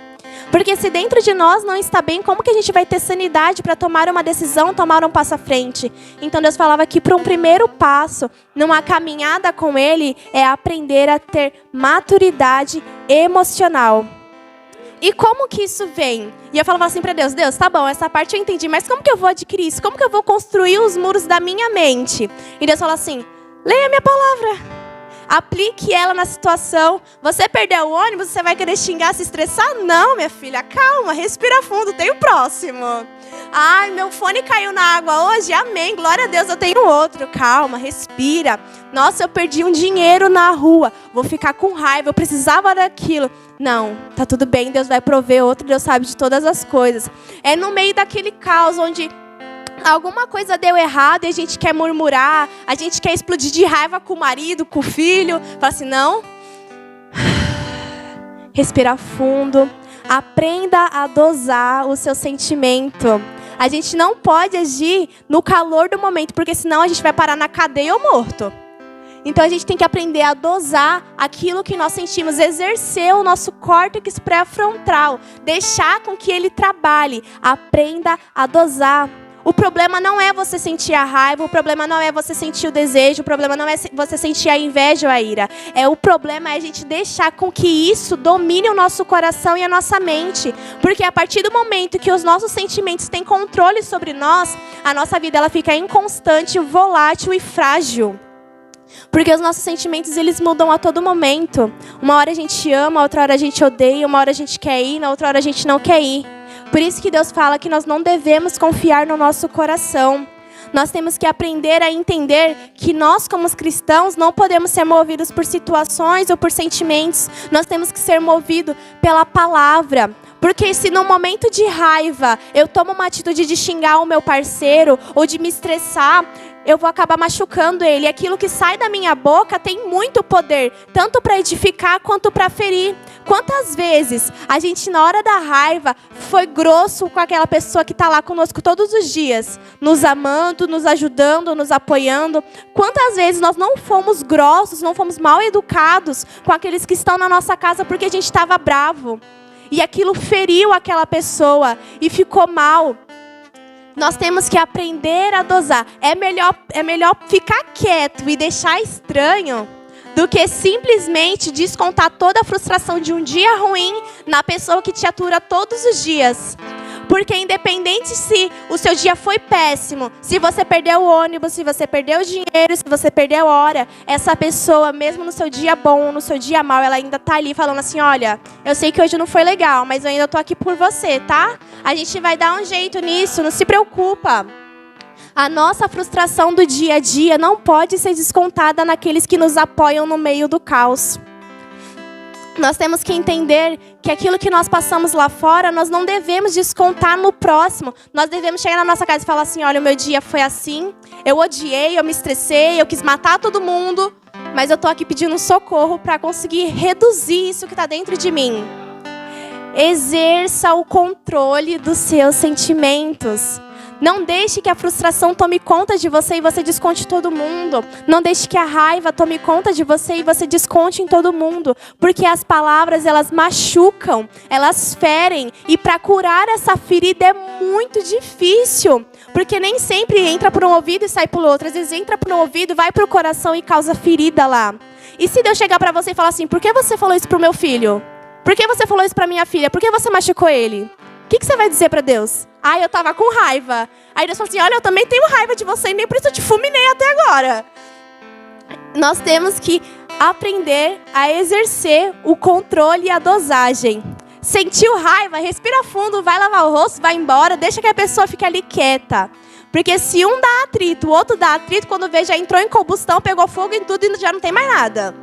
Porque se dentro de nós não está bem, como que a gente vai ter sanidade para tomar uma decisão, tomar um passo à frente? Então Deus falava que para um primeiro passo, numa caminhada com Ele, é aprender a ter maturidade emocional. E como que isso vem? E eu falava assim para Deus, Deus, tá bom, essa parte eu entendi, mas como que eu vou adquirir isso? Como que eu vou construir os muros da minha mente? E Deus falou assim, leia a minha palavra. Aplique ela na situação. Você perdeu o ônibus, você vai querer xingar, se estressar? Não, minha filha, calma, respira fundo, tem o próximo. Ai, meu fone caiu na água hoje, amém, glória a Deus, eu tenho outro. Calma, respira. Nossa, eu perdi um dinheiro na rua, vou ficar com raiva, eu precisava daquilo. Não, tá tudo bem, Deus vai prover outro, Deus sabe de todas as coisas. É no meio daquele caos onde alguma coisa deu errado e a gente quer murmurar, a gente quer explodir de raiva com o marido, com o filho. Fala assim, não. Respira fundo. Aprenda a dosar o seu sentimento. A gente não pode agir no calor do momento, porque senão a gente vai parar na cadeia ou morto. Então a gente tem que aprender a dosar aquilo que nós sentimos, exercer o nosso córtex pré-frontal, deixar com que ele trabalhe. Aprenda a dosar. O problema não é você sentir a raiva, o problema não é você sentir o desejo, o problema não é você sentir a inveja ou a ira. O problema é a gente deixar com que isso domine o nosso coração e a nossa mente. Porque a partir do momento que os nossos sentimentos têm controle sobre nós, a nossa vida ela fica inconstante, volátil e frágil. Porque os nossos sentimentos, eles mudam a todo momento. Uma hora a gente ama, outra hora a gente odeia, uma hora a gente quer ir, na outra hora a gente não quer ir. Por isso que Deus fala que nós não devemos confiar no nosso coração. Nós temos que aprender a entender que nós, como cristãos, não podemos ser movidos por situações ou por sentimentos. Nós temos que ser movidos pela palavra. Porque se no momento de raiva eu tomo uma atitude de xingar o meu parceiro ou de me estressar, eu vou acabar machucando ele. Aquilo que sai da minha boca tem muito poder, tanto para edificar quanto para ferir. Quantas vezes a gente, na hora da raiva, foi grosso com aquela pessoa que está lá conosco todos os dias, nos amando, nos ajudando, nos apoiando. Quantas vezes nós não fomos grossos, não fomos mal educados com aqueles que estão na nossa casa porque a gente estava bravo. E aquilo feriu aquela pessoa e ficou mal. Nós temos que aprender a dosar. É melhor ficar quieto e deixar estranho do que simplesmente descontar toda a frustração de um dia ruim na pessoa que te atura todos os dias. Porque independente se o seu dia foi péssimo, se você perdeu o ônibus, se você perdeu o dinheiro, se você perdeu a hora, essa pessoa, mesmo no seu dia bom, no seu dia mal, ela ainda tá ali falando assim, olha, eu sei que hoje não foi legal, mas eu ainda tô aqui por você, tá? A gente vai dar um jeito nisso, não se preocupa. A nossa frustração do dia a dia não pode ser descontada naqueles que nos apoiam no meio do caos. Nós temos que entender que aquilo que nós passamos lá fora, nós não devemos descontar no próximo. Nós devemos chegar na nossa casa e falar assim, olha, o meu dia foi assim, eu odiei, eu me estressei, eu quis matar todo mundo, mas eu tô aqui pedindo socorro para conseguir reduzir isso que está dentro de mim. Exerça o controle dos seus sentimentos. Não deixe que a frustração tome conta de você e você desconte todo mundo. Não deixe que a raiva tome conta de você e você desconte em todo mundo. Porque as palavras, elas machucam, elas ferem. E para curar essa ferida é muito difícil. Porque nem sempre entra por um ouvido e sai pelo outro. Às vezes entra por um ouvido, vai pro coração e causa ferida lá. E se Deus chegar para você e falar assim, por que você falou isso pro meu filho? Por que você falou isso pra minha filha? Por que você machucou ele? O que você vai dizer para Deus? Ah, eu tava com raiva. Aí Deus falou assim, olha, eu também tenho raiva de você e nem por isso eu te fulminei até agora. Nós temos que aprender a exercer o controle e a dosagem. Sentiu raiva? Respira fundo, vai lavar o rosto, vai embora, deixa que a pessoa fique ali quieta. Porque se um dá atrito, o outro dá atrito, quando vê já entrou em combustão, pegou fogo em tudo e já não tem mais nada.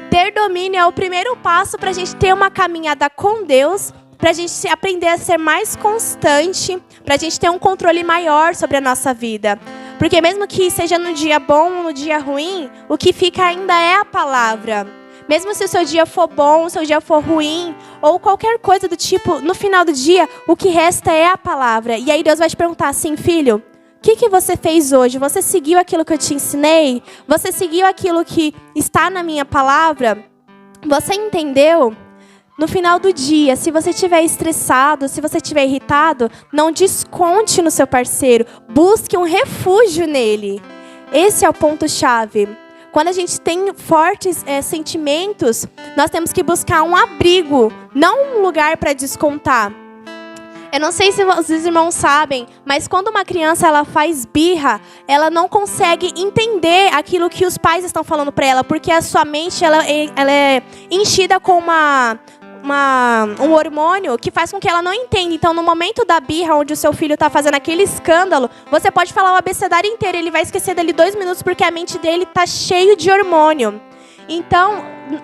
Ter domínio é o primeiro passo para a gente ter uma caminhada com Deus, para a gente aprender a ser mais constante, para a gente ter um controle maior sobre a nossa vida. Porque mesmo que seja no dia bom ou no dia ruim, o que fica ainda é a palavra. Mesmo se o seu dia for bom, o seu dia for ruim, ou qualquer coisa do tipo, no final do dia, o que resta é a palavra. E aí Deus vai te perguntar assim, filho, o que você fez hoje? Você seguiu aquilo que eu te ensinei? Você seguiu aquilo que está na minha palavra? Você entendeu? No final do dia, se você estiver estressado, se você estiver irritado, não desconte no seu parceiro. Busque um refúgio nele. Esse é o ponto-chave. Quando a gente tem fortes sentimentos, nós temos que buscar um abrigo, não um lugar para descontar. Eu não sei se os irmãos sabem, mas quando uma criança ela faz birra, ela não consegue entender aquilo que os pais estão falando para ela, porque a sua mente ela é enchida com um hormônio que faz com que ela não entenda. Então, no momento da birra, onde o seu filho está fazendo aquele escândalo, você pode falar o abecedário inteiro, ele vai esquecer dali 2 minutos, porque a mente dele está cheio de hormônio. Então,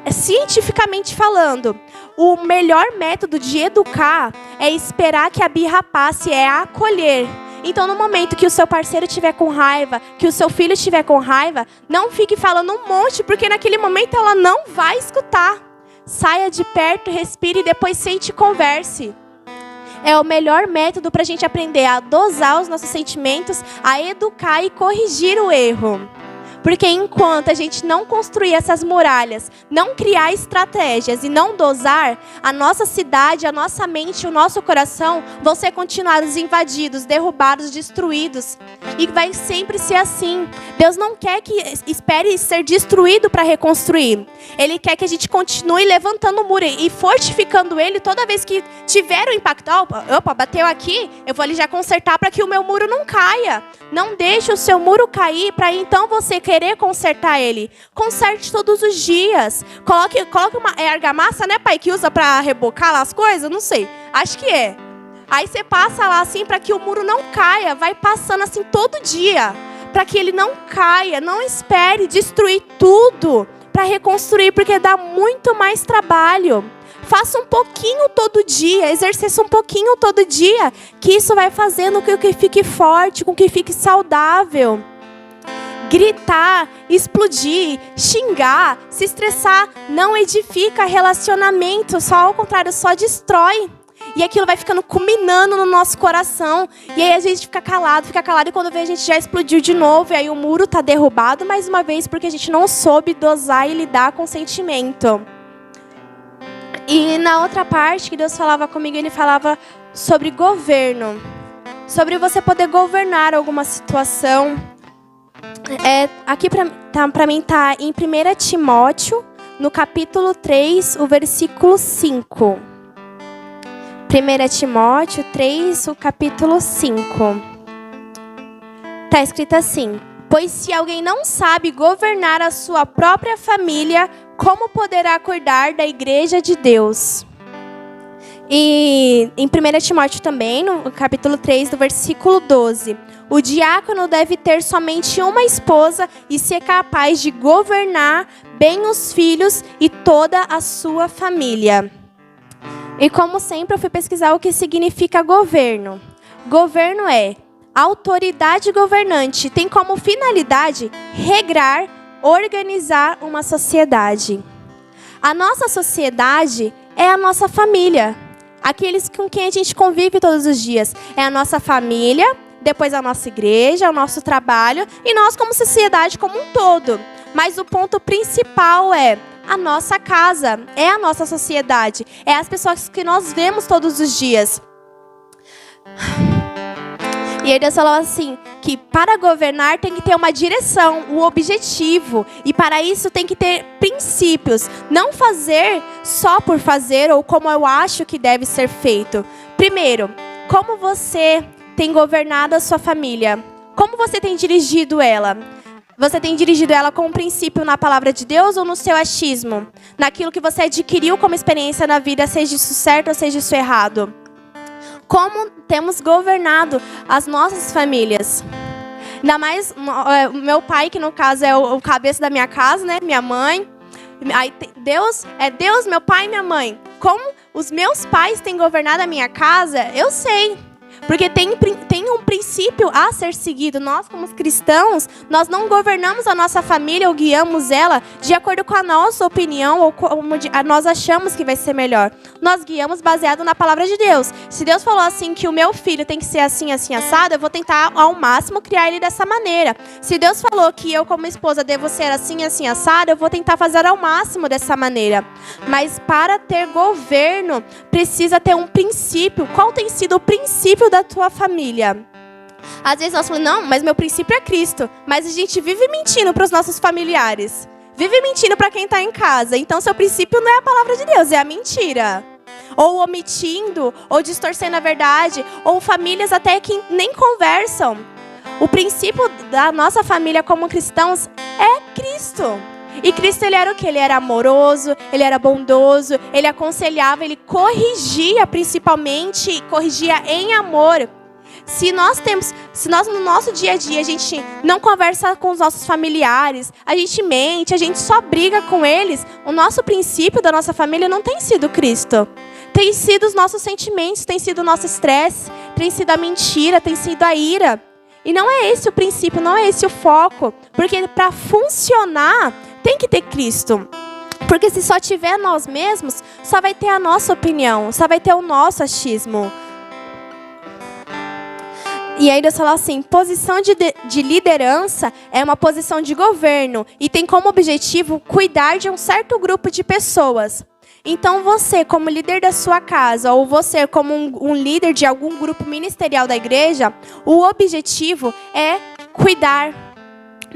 cientificamente falando, o melhor método de educar é esperar que a birra passe, é acolher. Então, no momento que o seu parceiro estiver com raiva, que o seu filho estiver com raiva, não fique falando um monte, porque naquele momento ela não vai escutar. Saia de perto, respire e depois sente e converse. É o melhor método para a gente aprender a dosar os nossos sentimentos, a educar e corrigir o erro. Porque enquanto a gente não construir essas muralhas, não criar estratégias e não dosar, a nossa cidade, a nossa mente, o nosso coração vão ser continuados invadidos, derrubados, destruídos. E vai sempre ser assim. Deus não quer que espere ser destruído para reconstruir. Ele quer que a gente continue levantando o muro e fortificando ele toda vez que tiver o impacto. Opa, bateu aqui, eu vou ali já consertar para que o meu muro não caia. Não deixe o seu muro cair para então você querer consertar ele. Conserte todos os dias. Coloque uma argamassa, né, pai, que usa para rebocar lá as coisas? Não sei. Acho que é. Aí você passa lá assim para que o muro não caia. Vai passando assim todo dia. Para que ele não caia. Não espere destruir tudo para reconstruir, porque dá muito mais trabalho. Faça um pouquinho todo dia, exercício um pouquinho todo dia, que isso vai fazendo com que fique forte, com que fique saudável. Gritar, explodir, xingar, se estressar, não edifica relacionamento, só ao contrário, só destrói. E aquilo vai ficando culminando no nosso coração. E aí a gente fica calado, e quando vê a gente já explodiu de novo. E aí o muro está derrubado mais uma vez, porque a gente não soube dosar e lidar com o sentimento. E na outra parte que Deus falava comigo, Ele falava sobre governo. Sobre você poder governar alguma situação. Aqui para mim está em 1 Timóteo, no capítulo 3, o versículo 5. 1 Timóteo 3, o capítulo 5. Está escrito assim: pois se alguém não sabe governar a sua própria família, como poderá cuidar da igreja de Deus? E em 1 Timóteo também, no capítulo 3, do versículo 12. O diácono deve ter somente uma esposa e ser capaz de governar bem os filhos e toda a sua família. E como sempre, eu fui pesquisar o que significa governo. Governo é autoridade governante. Tem como finalidade regrar, organizar uma sociedade. A nossa sociedade é a nossa família. Aqueles com quem a gente convive todos os dias. É a nossa família, depois a nossa igreja, o nosso trabalho e nós como sociedade como um todo. Mas o ponto principal é a nossa casa, é a nossa sociedade, é as pessoas que nós vemos todos os dias. E aí Deus falou assim, que para governar tem que ter uma direção, um objetivo. E para isso tem que ter princípios. Não fazer só por fazer ou como eu acho que deve ser feito. Primeiro, como você tem governado a sua família? Como você tem dirigido ela? Você tem dirigido ela com um princípio na palavra de Deus ou no seu achismo? Naquilo que você adquiriu como experiência na vida, seja isso certo ou seja isso errado? Como temos governado as nossas famílias? Ainda mais meu pai, que no caso é o cabeça da minha casa, né? Minha mãe. Aí Deus, meu pai e minha mãe. Como os meus pais têm governado a minha casa, eu sei. Porque tem um princípio a ser seguido. Nós, como cristãos, nós não governamos a nossa família ou guiamos ela de acordo com a nossa opinião ou como nós achamos que vai ser melhor. Nós guiamos baseado na palavra de Deus. Se Deus falou assim que o meu filho tem que ser assim, assim, assado, eu vou tentar ao máximo criar ele dessa maneira. Se Deus falou que eu, como esposa, devo ser assim, assim, assado, eu vou tentar fazer ao máximo dessa maneira. Mas para ter governo, precisa ter um princípio. Qual tem sido o princípio da tua família? Às vezes nós falamos, não, mas meu princípio é Cristo. Mas a gente vive mentindo para os nossos familiares. Vive mentindo para quem está em casa. Então, seu princípio não é a palavra de Deus, é a mentira. Ou omitindo, ou distorcendo a verdade. Ou famílias até que nem conversam. O princípio da nossa família como cristãos é Cristo. E Cristo, ele era o quê? Ele era amoroso, ele era bondoso, ele aconselhava, ele corrigia, principalmente, corrigia em amor. Se nós no nosso dia a dia a gente não conversa com os nossos familiares, a gente mente, a gente só briga com eles, o nosso princípio da nossa família não tem sido Cristo. Tem sido os nossos sentimentos, tem sido o nosso estresse, tem sido a mentira, tem sido a ira. E não é esse o princípio, não é esse o foco. Porque para funcionar, tem que ter Cristo. Porque se só tiver nós mesmos, só vai ter a nossa opinião, só vai ter o nosso achismo. E aí Deus fala assim, posição de liderança é uma posição de governo e tem como objetivo cuidar de um certo grupo de pessoas. Então você, como líder da sua casa, ou você como um líder de algum grupo ministerial da igreja, o objetivo é cuidar.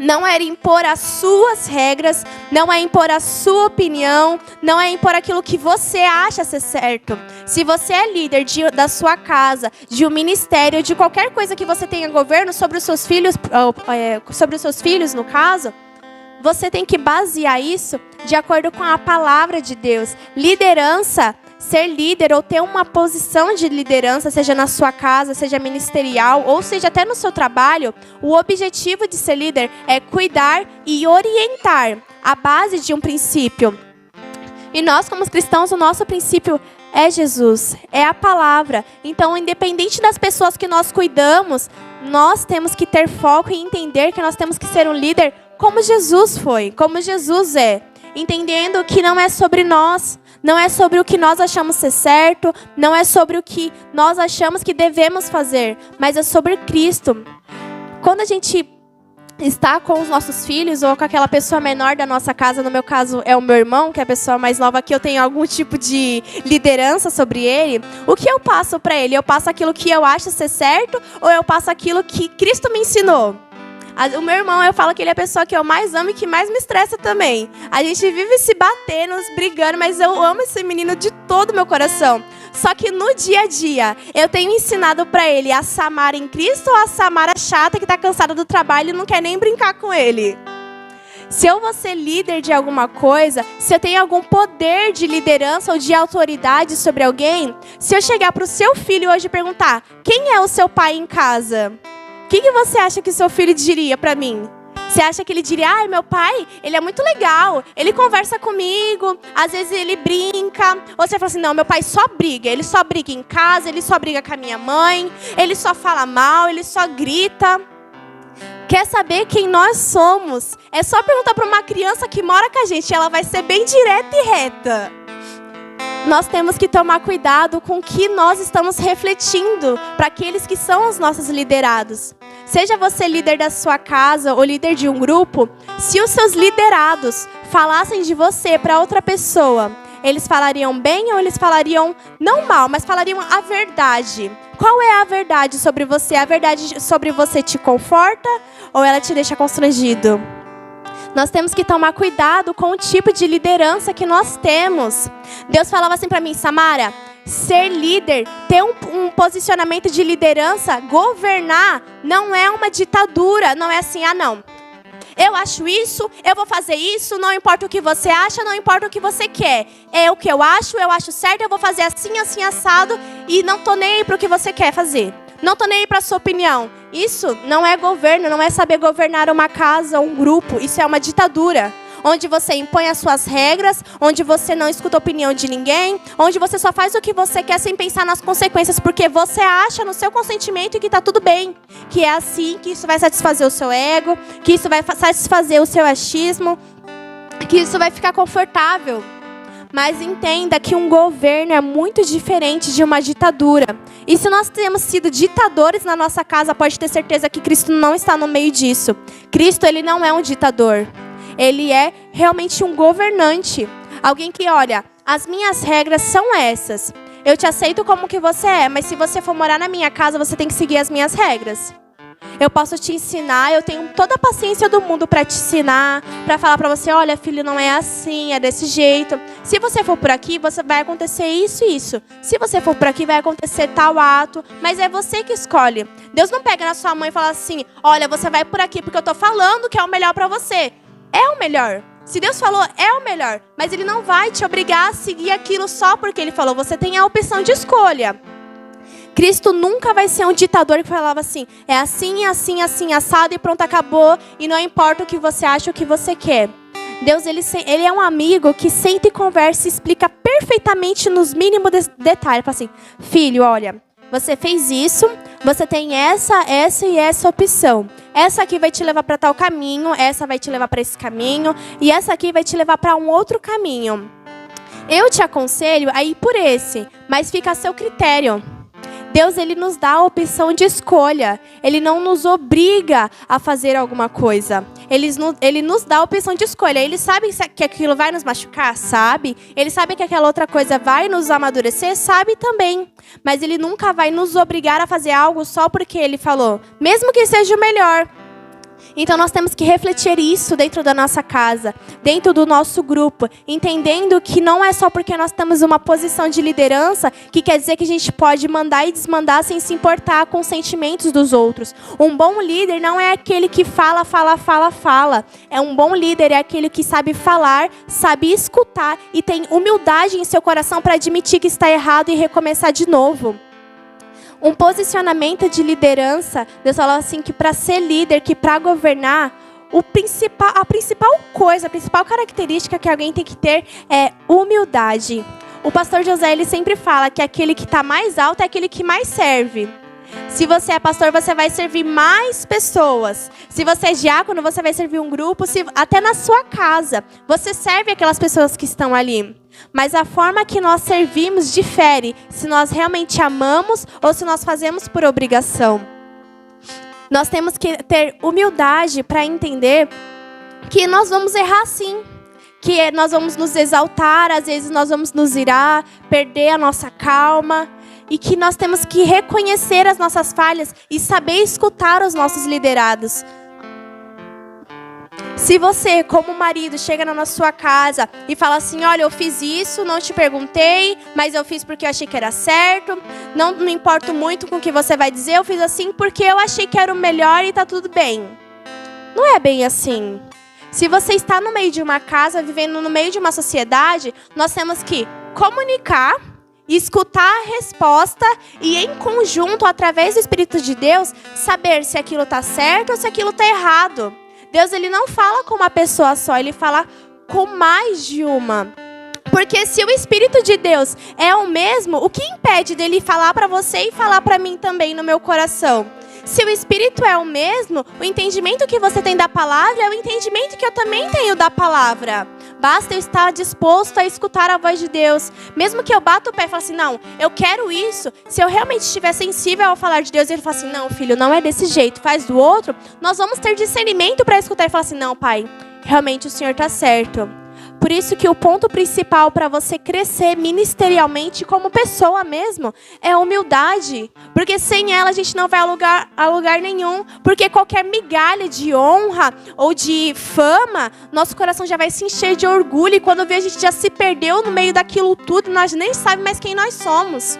Não é impor as suas regras, não é impor a sua opinião, não é impor aquilo que você acha ser certo. Se você é líder da sua casa, de um ministério, de qualquer coisa que você tenha governo sobre os seus filhos, no caso, você tem que basear isso de acordo com a palavra de Deus. Liderança, ser líder ou ter uma posição de liderança, seja na sua casa, seja ministerial, ou seja até no seu trabalho, o objetivo de ser líder é cuidar e orientar a base de um princípio. E nós, como cristãos, o nosso princípio é Jesus, é a palavra. Então, independente das pessoas que nós cuidamos, nós temos que ter foco e entender que nós temos que ser um líder como Jesus foi, como Jesus é. Entendendo que não é sobre nós, não é sobre o que nós achamos ser certo, não é sobre o que nós achamos que devemos fazer, mas é sobre Cristo. Quando a gente está com os nossos filhos ou com aquela pessoa menor da nossa casa, no meu caso é o meu irmão, que é a pessoa mais nova, que eu tenho algum tipo de liderança sobre ele, o que eu passo para ele? Eu passo aquilo que eu acho ser certo ou eu passo aquilo que Cristo me ensinou? O meu irmão, eu falo que ele é a pessoa que eu mais amo e que mais me estressa também. A gente vive se batendo, brigando, mas eu amo esse menino de todo o meu coração. Só que no dia a dia, eu tenho ensinado pra ele a Samara em Cristo ou a Samara chata que tá cansada do trabalho e não quer nem brincar com ele. Se eu vou ser líder de alguma coisa, se eu tenho algum poder de liderança ou de autoridade sobre alguém, se eu chegar pro seu filho hoje e perguntar, quem é o seu pai em casa? O que você acha que seu filho diria pra mim? Você acha que ele diria, meu pai, ele é muito legal, ele conversa comigo, às vezes ele brinca. Ou você fala assim, não, meu pai só briga, ele só briga em casa, ele só briga com a minha mãe, ele só fala mal, ele só grita. Quer saber quem nós somos? É só perguntar pra uma criança que mora com a gente, ela vai ser bem direta e reta. Nós temos que tomar cuidado com o que nós estamos refletindo para aqueles que são os nossos liderados. Seja você líder da sua casa ou líder de um grupo, se os seus liderados falassem de você para outra pessoa, eles falariam bem ou eles falariam não mal, mas falariam a verdade. Qual é a verdade sobre você? A verdade sobre você te conforta ou ela te deixa constrangido? Nós temos que tomar cuidado com o tipo de liderança que nós temos. Deus falava assim para mim, Samara, ser líder, ter um posicionamento de liderança, governar, não é uma ditadura, não é assim, não. Eu acho isso, eu vou fazer isso, não importa o que você acha, não importa o que você quer. É o que eu acho certo, eu vou fazer assim, assim, assado, e não tô nem aí para o que você quer fazer. Não tô nem aí para a sua opinião. Isso não é governo, não é saber governar uma casa, um grupo. Isso é uma ditadura. onde você impõe as suas regras, onde você não escuta a opinião de ninguém, onde você só faz o que você quer sem pensar nas consequências, porque você acha no seu consentimento que está tudo bem, que é assim, que isso vai satisfazer o seu ego, que isso vai satisfazer o seu achismo, que isso vai ficar confortável. Mas entenda que um governo é muito diferente de uma ditadura. E se nós temos sido ditadores na nossa casa, pode ter certeza que Cristo não está no meio disso. Cristo, ele não é um ditador. Ele é realmente um governante. Alguém que, olha, as minhas regras são essas. Eu te aceito como que você é, mas se você for morar na minha casa, você tem que seguir as minhas regras. Eu posso te ensinar, eu tenho toda a paciência do mundo para te ensinar, para falar para você, olha, filho, não é assim, é desse jeito. Se você for por aqui, vai acontecer isso e isso. Se você for por aqui, vai acontecer tal ato, mas é você que escolhe. Deus não pega na sua mão e fala assim, olha, você vai por aqui porque eu tô falando que é o melhor para você. É o melhor. Se Deus falou, é o melhor. Mas Ele não vai te obrigar a seguir aquilo só porque Ele falou. Você tem a opção de escolha. Cristo nunca vai ser um ditador que falava assim, é assim, assim, assim, assado e pronto, acabou. E não importa o que você acha, o que você quer. Deus, ele é um amigo que senta e conversa e explica perfeitamente nos mínimos detalhes. Fala assim, filho, olha, você fez isso, você tem essa e essa opção. Essa aqui vai te levar para tal caminho, essa vai te levar para esse caminho, e essa aqui vai te levar para um outro caminho. Eu te aconselho a ir por esse, mas fica a seu critério. Deus, ele nos dá a opção de escolha. Ele não nos obriga a fazer alguma coisa. Ele nos dá a opção de escolha. Ele sabe que aquilo vai nos machucar? Sabe. Ele sabe que aquela outra coisa vai nos amadurecer? Sabe também. Mas ele nunca vai nos obrigar a fazer algo só porque ele falou. Mesmo que seja o melhor. Então nós temos que refletir isso dentro da nossa casa, dentro do nosso grupo, entendendo que não é só porque nós temos uma posição de liderança que quer dizer que a gente pode mandar e desmandar sem se importar com os sentimentos dos outros. Um bom líder não é aquele que fala. É um bom líder, é aquele que sabe falar, sabe escutar e tem humildade em seu coração para admitir que está errado e recomeçar de novo. Um posicionamento de liderança, Deus fala assim que para ser líder, que para governar, a principal característica que alguém tem que ter é humildade. O pastor José, ele sempre fala que aquele que está mais alto é aquele que mais serve. Se você é pastor, você vai servir mais pessoas. Se você é diácono, você vai servir um grupo, até na sua casa. Você serve aquelas pessoas que estão ali. Mas a forma que nós servimos difere se nós realmente amamos ou se nós fazemos por obrigação. Nós temos que ter humildade para entender que nós vamos errar sim. Que nós vamos nos exaltar, às vezes nós vamos nos irar, perder a nossa calma. E que nós temos que reconhecer as nossas falhas e saber escutar os nossos liderados. Se você, como marido, chega na sua casa e fala assim, olha, eu fiz isso, não te perguntei, mas eu fiz porque eu achei que era certo, não me importo muito com o que você vai dizer, eu fiz assim porque eu achei que era o melhor e tá tudo bem. Não é bem assim. Se você está no meio de uma casa, vivendo no meio de uma sociedade, nós temos que comunicar, escutar a resposta e, em conjunto, através do Espírito de Deus, saber se aquilo está certo ou se aquilo está errado. Deus, ele não fala com uma pessoa só, ele fala com mais de uma. Porque se o Espírito de Deus é o mesmo, o que impede dele falar para você e falar para mim também no meu coração? Se o Espírito é o mesmo, o entendimento que você tem da palavra é o entendimento que eu também tenho da palavra. Basta eu estar disposto a escutar a voz de Deus. Mesmo que eu bata o pé e fale assim, não, eu quero isso. Se eu realmente estiver sensível ao falar de Deus, e ele fala assim, não, filho, não é desse jeito, faz do outro. Nós vamos ter discernimento para escutar e falar assim, não, pai, realmente o Senhor está certo. Por isso que o ponto principal para você crescer ministerialmente como pessoa mesmo é a humildade. Porque sem ela a gente não vai a lugar nenhum. Porque qualquer migalha de honra ou de fama, nosso coração já vai se encher de orgulho. E quando vê a gente já se perdeu no meio daquilo tudo, nós nem sabemos mais quem nós somos.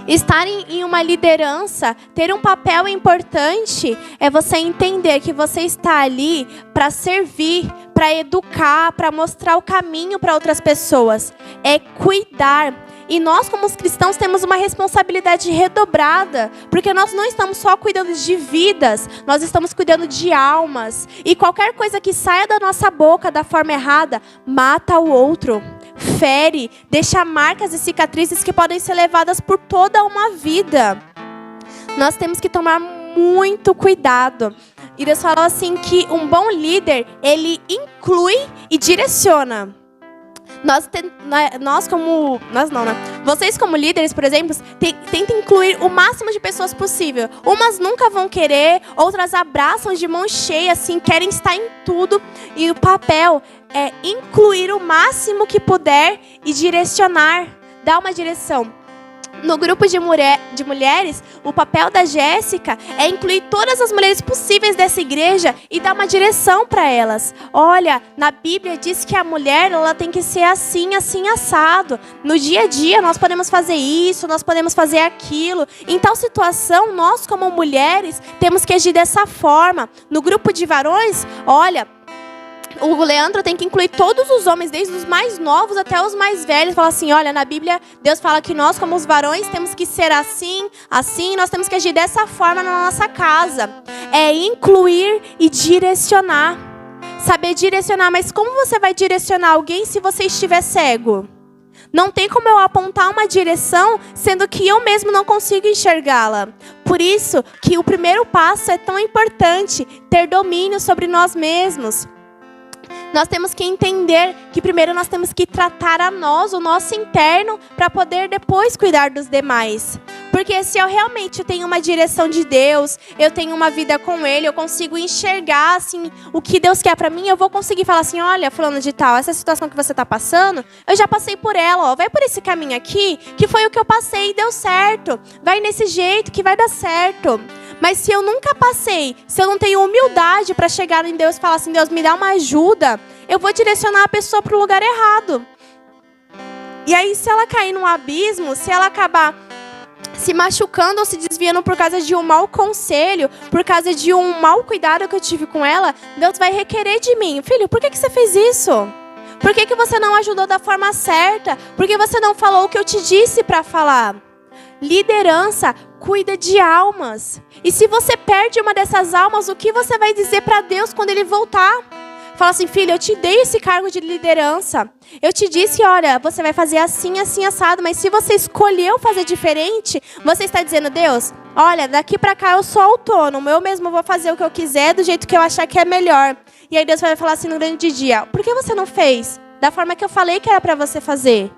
Estar em uma liderança, ter um papel importante, é você entender que você está ali para servir, para educar, para mostrar o caminho para outras pessoas. É cuidar. E nós, como os cristãos, temos uma responsabilidade redobrada, porque nós não estamos só cuidando de vidas, nós estamos cuidando de almas. E qualquer coisa que saia da nossa boca da forma errada, mata o outro, fere, deixa marcas e cicatrizes que podem ser levadas por toda uma vida. Nós temos que tomar muito cuidado. E Deus falou assim que um bom líder, ele inclui e direciona. Vocês como líderes, por exemplo, tentem incluir o máximo de pessoas possível. Umas nunca vão querer, outras abraçam de mão cheia, assim, querem estar em tudo. E o papel é incluir o máximo que puder e direcionar, dar uma direção. No grupo de mulheres, o papel da Jéssica é incluir todas as mulheres possíveis dessa igreja e dar uma direção para elas. Olha, na Bíblia diz que a mulher ela tem que ser assim, assim, assado. No dia a dia nós podemos fazer isso, nós podemos fazer aquilo. Em tal situação, nós como mulheres temos que agir dessa forma. No grupo de varões, olha, o Leandro tem que incluir todos os homens, desde os mais novos até os mais velhos. Fala assim, olha, na Bíblia, Deus fala que nós, como os varões, temos que ser assim, assim. Nós temos que agir dessa forma na nossa casa. É incluir e direcionar. Saber direcionar, mas como você vai direcionar alguém se você estiver cego? Não tem como eu apontar uma direção, sendo que eu mesmo não consigo enxergá-la. Por isso que o primeiro passo é tão importante, ter domínio sobre nós mesmos. Nós temos que entender que primeiro nós temos que tratar a nós, o nosso interno, para poder depois cuidar dos demais. Porque se eu realmente tenho uma direção de Deus, eu tenho uma vida com Ele, eu consigo enxergar assim, o que Deus quer para mim, eu vou conseguir falar assim, olha, fulano de tal, essa situação que você está passando, eu já passei por ela, ó, vai por esse caminho aqui, que foi o que eu passei e deu certo. Vai nesse jeito que vai dar certo. Mas se eu nunca passei, se eu não tenho humildade para chegar em Deus e falar assim, Deus, me dá uma ajuda, eu vou direcionar a pessoa para o lugar errado. E aí, se ela cair num abismo, se ela acabar se machucando ou se desviando por causa de um mau conselho, por causa de um mau cuidado que eu tive com ela, Deus vai requerer de mim, filho, por que você fez isso? Por que você não ajudou da forma certa? Por que você não falou o que eu te disse para falar? Liderança cuida de almas. E se você perde uma dessas almas, o que você vai dizer para Deus quando Ele voltar? Fala assim, filho, eu te dei esse cargo de liderança. Eu te disse, olha, você vai fazer assim, assim, assado. Mas se você escolheu fazer diferente, você está dizendo, Deus, olha, daqui para cá eu sou autônomo. Eu mesmo vou fazer o que eu quiser, do jeito que eu achar que é melhor. E aí Deus vai falar assim no grande dia, por que você não fez da forma que eu falei que era para você fazer?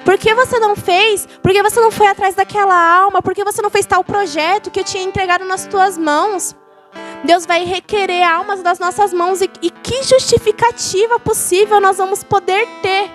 Por que você não fez? Por que você não foi atrás daquela alma? Por que você não fez tal projeto que eu tinha entregado nas tuas mãos? Deus vai requerer almas das nossas mãos. E que justificativa possível nós vamos poder ter?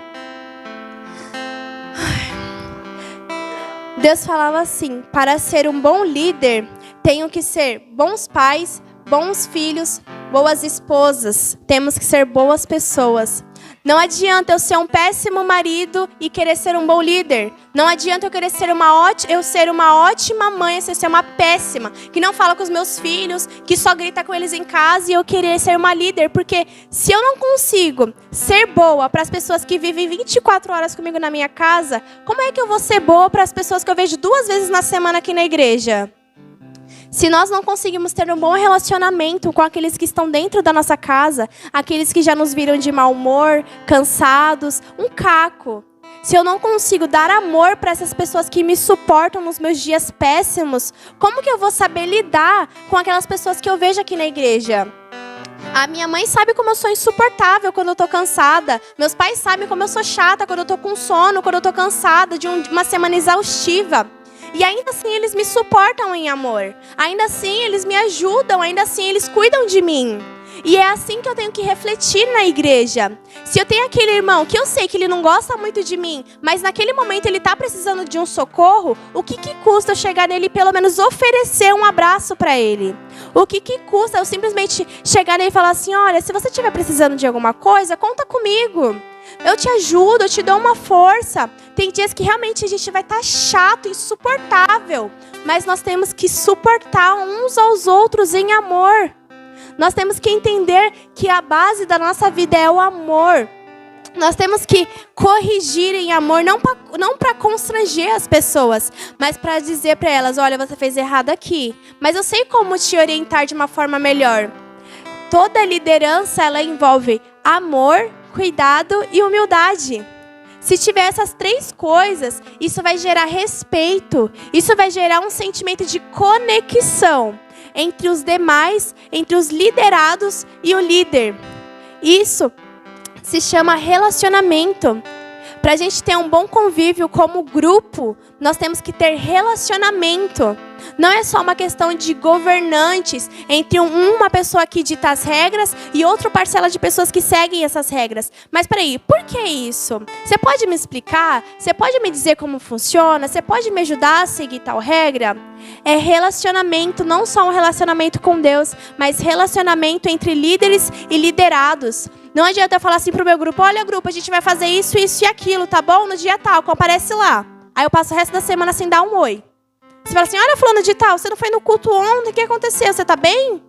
Deus falava assim, para ser um bom líder, tenho que ser bons pais, bons filhos, boas esposas. Temos que ser boas pessoas. Não adianta eu ser um péssimo marido e querer ser um bom líder. Não adianta eu querer ser uma ótima mãe, eu ser uma péssima, que não fala com os meus filhos, que só grita com eles em casa e eu querer ser uma líder. Porque se eu não consigo ser boa para as pessoas que vivem 24 horas comigo na minha casa, como é que eu vou ser boa para as pessoas que eu vejo 2 vezes na semana aqui na igreja? Se nós não conseguimos ter um bom relacionamento com aqueles que estão dentro da nossa casa, aqueles que já nos viram de mau humor, cansados, um caco. Se eu não consigo dar amor para essas pessoas que me suportam nos meus dias péssimos, como que eu vou saber lidar com aquelas pessoas que eu vejo aqui na igreja? A minha mãe sabe como eu sou insuportável quando eu tô cansada. Meus pais sabem como eu sou chata quando eu tô com sono, quando eu tô cansada de uma semana exaustiva. E ainda assim eles me suportam em amor. Ainda assim eles me ajudam. Ainda assim eles cuidam de mim. E é assim que eu tenho que refletir na igreja. Se eu tenho aquele irmão que eu sei que ele não gosta muito de mim, mas naquele momento ele está precisando de um socorro, o que custa eu chegar nele e pelo menos oferecer um abraço para ele? O que custa eu simplesmente chegar nele e falar assim, olha, se você estiver precisando de alguma coisa, conta comigo. Eu te ajudo, eu te dou uma força. Tem dias que realmente a gente vai estar chato, insuportável. Mas nós temos que suportar uns aos outros em amor. Nós temos que entender que a base da nossa vida é o amor. Nós temos que corrigir em amor, não para constranger as pessoas, mas para dizer para elas, olha, você fez errado aqui, mas eu sei como te orientar de uma forma melhor. Toda liderança, ela envolve amor, cuidado e humildade. Se tiver essas 3 coisas, isso vai gerar respeito, isso vai gerar um sentimento de conexão entre os demais, entre os liderados e o líder. Isso se chama relacionamento. Para a gente ter um bom convívio como grupo, nós temos que ter relacionamento. Não é só uma questão de governantes, entre uma pessoa que dita as regras e outra parcela de pessoas que seguem essas regras. Mas peraí, por que isso? Você pode me explicar? Você pode me dizer como funciona? Você pode me ajudar a seguir tal regra? É relacionamento, não só um relacionamento com Deus, mas relacionamento entre líderes e liderados. Não adianta eu falar assim pro meu grupo, olha grupo, a gente vai fazer isso, isso e aquilo, tá bom? No dia tal, comparece lá. Aí eu passo o resto da semana sem dar um oi. Você fala assim, olha fulano de tal, você não foi no culto ontem, o que aconteceu? Você tá bem?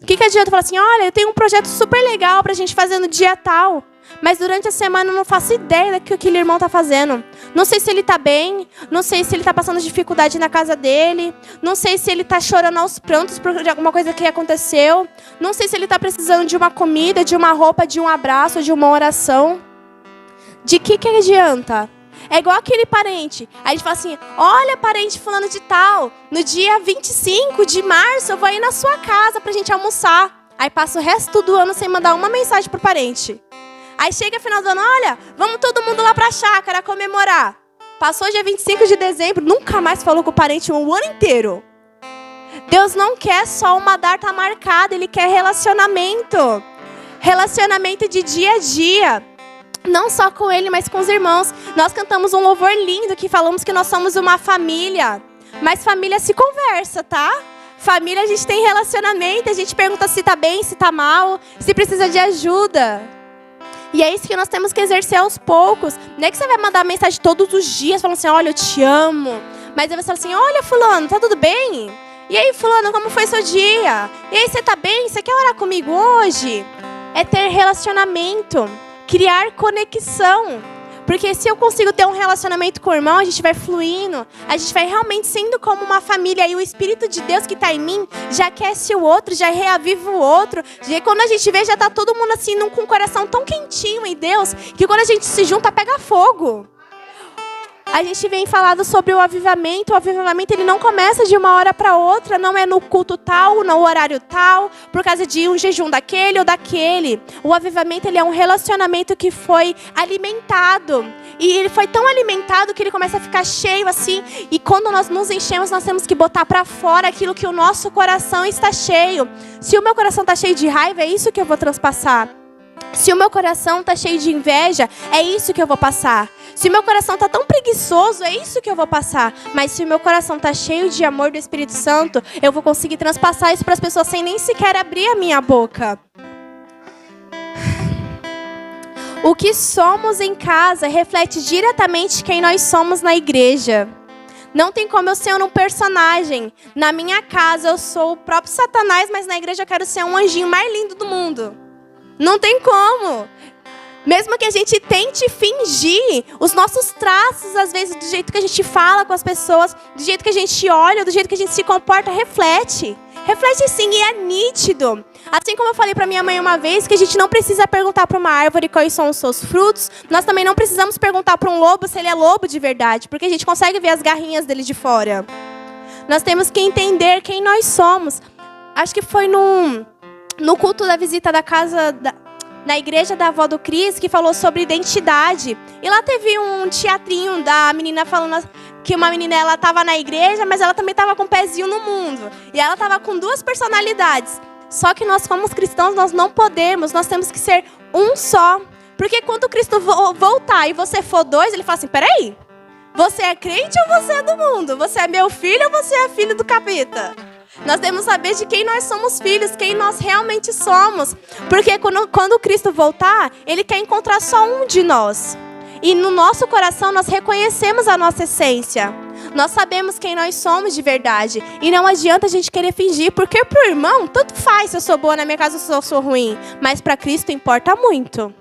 O que adianta eu falar assim, olha, eu tenho um projeto super legal pra gente fazer no dia tal, mas durante a semana eu não faço ideia do que aquele irmão tá fazendo. Não sei se ele tá bem, não sei se ele tá passando dificuldade na casa dele, não sei se ele tá chorando aos prantos por alguma coisa que aconteceu, não sei se ele tá precisando de uma comida, de uma roupa, de um abraço, de uma oração. De que adianta? É igual aquele parente. Aí a gente fala assim, olha parente fulano de tal, no dia 25 de março eu vou ir na sua casa pra gente almoçar. Aí passa o resto do ano sem mandar uma mensagem pro parente. Aí chega final do ano, olha, vamos todo mundo lá pra chácara comemorar. Passou dia 25 de dezembro, nunca mais falou com o parente um ano inteiro. Deus não quer só uma data marcada, Ele quer relacionamento. Relacionamento de dia a dia. Não só com Ele, mas com os irmãos. Nós cantamos um louvor lindo que falamos que nós somos uma família. Mas família se conversa, tá? Família a gente tem relacionamento, a gente pergunta se tá bem, se tá mal, se precisa de ajuda. E é isso que nós temos que exercer aos poucos. Não é que você vai mandar mensagem todos os dias falando assim, olha, eu te amo. Mas aí você fala assim, olha fulano, tá tudo bem? E aí fulano, como foi seu dia? E aí você tá bem? Você quer orar comigo hoje? É ter relacionamento. Criar conexão. Porque se eu consigo ter um relacionamento com o irmão, a gente vai fluindo, a gente vai realmente sendo como uma família. E o Espírito de Deus que está em mim já aquece o outro, já reaviva o outro. E quando a gente vê, já está todo mundo assim, com o coração tão quentinho em Deus, que quando a gente se junta, pega fogo. A gente vem falado sobre o avivamento. O avivamento ele não começa de uma hora para outra, não é no culto tal, no horário tal, por causa de um jejum daquele ou daquele. O avivamento ele é um relacionamento que foi alimentado. E ele foi tão alimentado que ele começa a ficar cheio assim. E quando nós nos enchemos, nós temos que botar para fora aquilo que o nosso coração está cheio. Se o meu coração está cheio de raiva, é isso que eu vou transpassar. Se o meu coração está cheio de inveja, é isso que eu vou passar. Se o meu coração está tão preguiçoso, é isso que eu vou passar. Mas se o meu coração está cheio de amor do Espírito Santo, eu vou conseguir transpassar isso para as pessoas sem nem sequer abrir a minha boca. O que somos em casa reflete diretamente quem nós somos na igreja. Não tem como eu ser um personagem. Na minha casa eu sou o próprio Satanás, mas na igreja eu quero ser um anjinho mais lindo do mundo. Não tem como. Mesmo que a gente tente fingir, os nossos traços, às vezes, do jeito que a gente fala com as pessoas, do jeito que a gente olha, do jeito que a gente se comporta, reflete. Reflete sim, e é nítido. Assim como eu falei para minha mãe uma vez, que a gente não precisa perguntar para uma árvore quais são os seus frutos, nós também não precisamos perguntar para um lobo se ele é lobo de verdade, porque a gente consegue ver as garrinhas dele de fora. Nós temos que entender quem nós somos. Acho que foi no culto da visita da casa... na igreja da avó do Cris, que falou sobre identidade. E lá teve um teatrinho da menina falando que uma menina ela estava na igreja, mas ela também estava com um pezinho no mundo. E ela estava com duas personalidades. Só que nós, como cristãos, nós não podemos, nós temos que ser um só. Porque quando Cristo voltar e você for dois, ele fala assim, peraí, você é crente ou você é do mundo? Você é meu filho ou você é filho do capeta? Nós temos que saber de quem nós somos filhos, quem nós realmente somos. Porque quando Cristo voltar, Ele quer encontrar só um de nós. E no nosso coração nós reconhecemos a nossa essência. Nós sabemos quem nós somos de verdade. E não adianta a gente querer fingir, porque pro irmão, tanto faz se eu sou boa na minha casa ou se eu sou ruim. Mas para Cristo importa muito.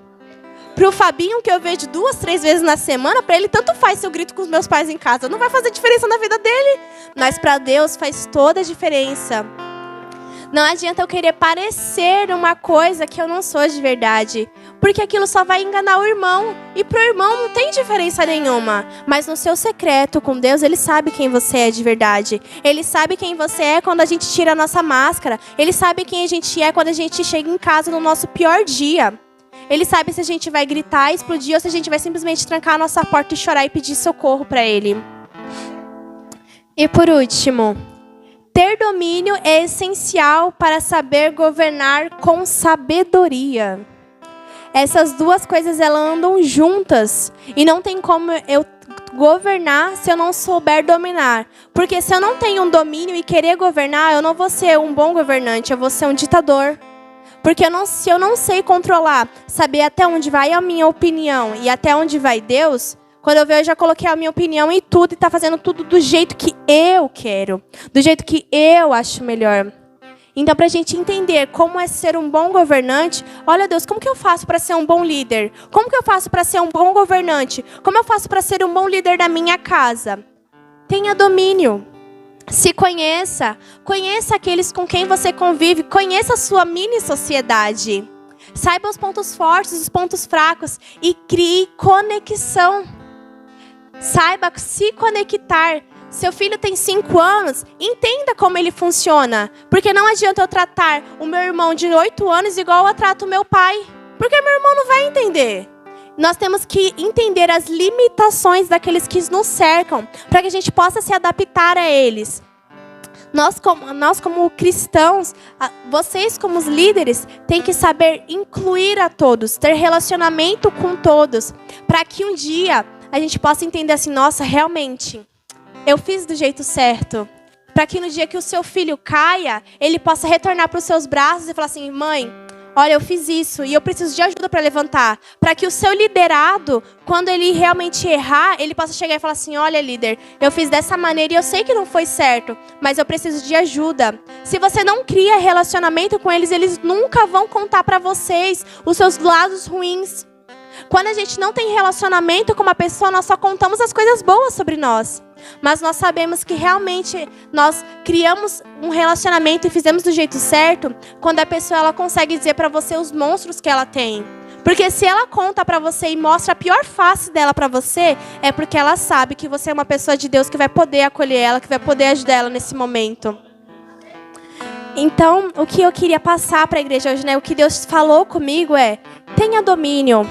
Pro Fabinho, que eu vejo 2, 3 vezes na semana, para ele tanto faz se eu grito com os meus pais em casa. Não vai fazer diferença na vida dele. Mas para Deus faz toda a diferença. Não adianta eu querer parecer uma coisa que eu não sou de verdade. Porque aquilo só vai enganar o irmão. E pro irmão não tem diferença nenhuma. Mas no seu secreto com Deus, Ele sabe quem você é de verdade. Ele sabe quem você é quando a gente tira a nossa máscara. Ele sabe quem a gente é quando a gente chega em casa no nosso pior dia. Ele sabe se a gente vai gritar, explodir, ou se a gente vai simplesmente trancar a nossa porta e chorar e pedir socorro para Ele. E por último, ter domínio é essencial para saber governar com sabedoria. Essas duas coisas, elas andam juntas. E não tem como eu governar se eu não souber dominar. Porque se eu não tenho um domínio e querer governar, eu não vou ser um bom governante, eu vou ser um ditador. Porque se eu não sei controlar, saber até onde vai a minha opinião e até onde vai Deus, quando eu ver, eu já coloquei a minha opinião em tudo e tá fazendo tudo do jeito que eu quero, do jeito que eu acho melhor. Então, para a gente entender como é ser um bom governante, olha Deus, como que eu faço para ser um bom líder? Como que eu faço para ser um bom governante? Como eu faço para ser um bom líder da minha casa? Tenha domínio. Se conheça, conheça aqueles com quem você convive, conheça a sua mini sociedade. Saiba os pontos fortes, os pontos fracos e crie conexão. Saiba se conectar. Seu filho tem 5 anos, entenda como ele funciona. Porque não adianta eu tratar o meu irmão de 8 anos igual eu trato o meu pai. Porque meu irmão não vai entender. Nós temos que entender as limitações daqueles que nos cercam, para que a gente possa se adaptar a eles. Nós como cristãos, vocês como os líderes, têm que saber incluir a todos, ter relacionamento com todos, para que um dia a gente possa entender assim, nossa, realmente, eu fiz do jeito certo. Para que no dia que o seu filho caia, ele possa retornar para os seus braços e falar assim, mãe, olha, eu fiz isso e eu preciso de ajuda para levantar. Para que o seu liderado, quando ele realmente errar, ele possa chegar e falar assim, olha líder, eu fiz dessa maneira e eu sei que não foi certo, mas eu preciso de ajuda. Se você não cria relacionamento com eles, eles nunca vão contar para vocês os seus lados ruins. Quando a gente não tem relacionamento com uma pessoa, nós só contamos as coisas boas sobre nós. Mas nós sabemos que realmente nós criamos um relacionamento e fizemos do jeito certo quando a pessoa ela consegue dizer para você os monstros que ela tem. Porque se ela conta para você e mostra a pior face dela para você, é porque ela sabe que você é uma pessoa de Deus que vai poder acolher ela, que vai poder ajudar ela nesse momento. Então, o que eu queria passar para a igreja hoje, né? O que Deus falou comigo é: tenha domínio.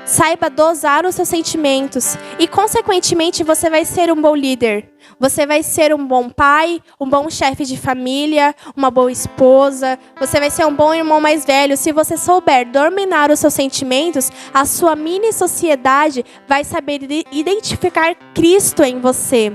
Saiba dosar os seus sentimentos e, consequentemente, você vai ser um bom líder. Você vai ser um bom pai, um bom chefe de família, uma boa esposa. Você vai ser um bom irmão mais velho. Se você souber dominar os seus sentimentos, a sua mini sociedade vai saber identificar Cristo em você.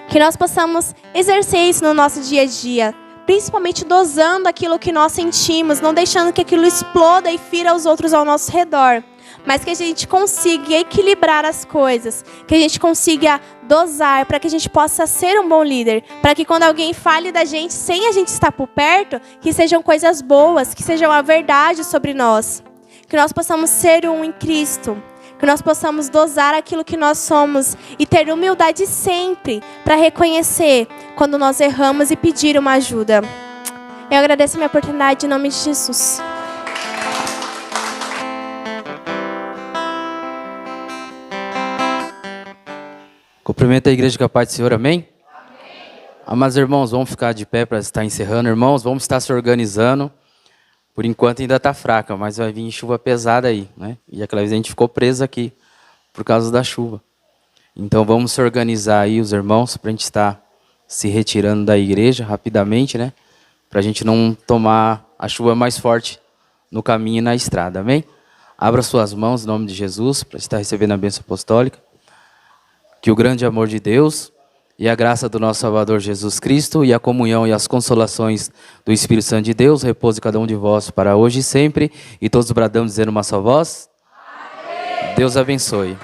Que nós possamos exercer isso no nosso dia a dia. Principalmente dosando aquilo que nós sentimos, não deixando que aquilo exploda e fira os outros ao nosso redor. Mas que a gente consiga equilibrar as coisas, que a gente consiga dosar para que a gente possa ser um bom líder, para que quando alguém fale da gente sem a gente estar por perto, que sejam coisas boas, que sejam a verdade sobre nós, que nós possamos ser um em Cristo, que nós possamos dosar aquilo que nós somos e ter humildade sempre para reconhecer quando nós erramos e pedir uma ajuda. Eu agradeço a minha oportunidade em nome de Jesus. Cumprimento a igreja com a paz do Senhor, amém? Amém. Amados irmãos, vamos ficar de pé para estar encerrando. Irmãos, vamos estar se organizando. Por enquanto ainda está fraca, mas vai vir chuva pesada aí, né? E aquela vez a gente ficou preso aqui por causa da chuva. Então vamos se organizar aí, os irmãos, para a gente estar se retirando da igreja rapidamente, né? Para a gente não tomar a chuva mais forte no caminho e na estrada, amém? Abra suas mãos em nome de Jesus para estar recebendo a bênção apostólica. Que o grande amor de Deus e a graça do nosso Salvador Jesus Cristo e a comunhão e as consolações do Espírito Santo de Deus repouse cada um de vós para hoje e sempre. E todos bradamos dizendo uma só voz. Amém. Deus abençoe.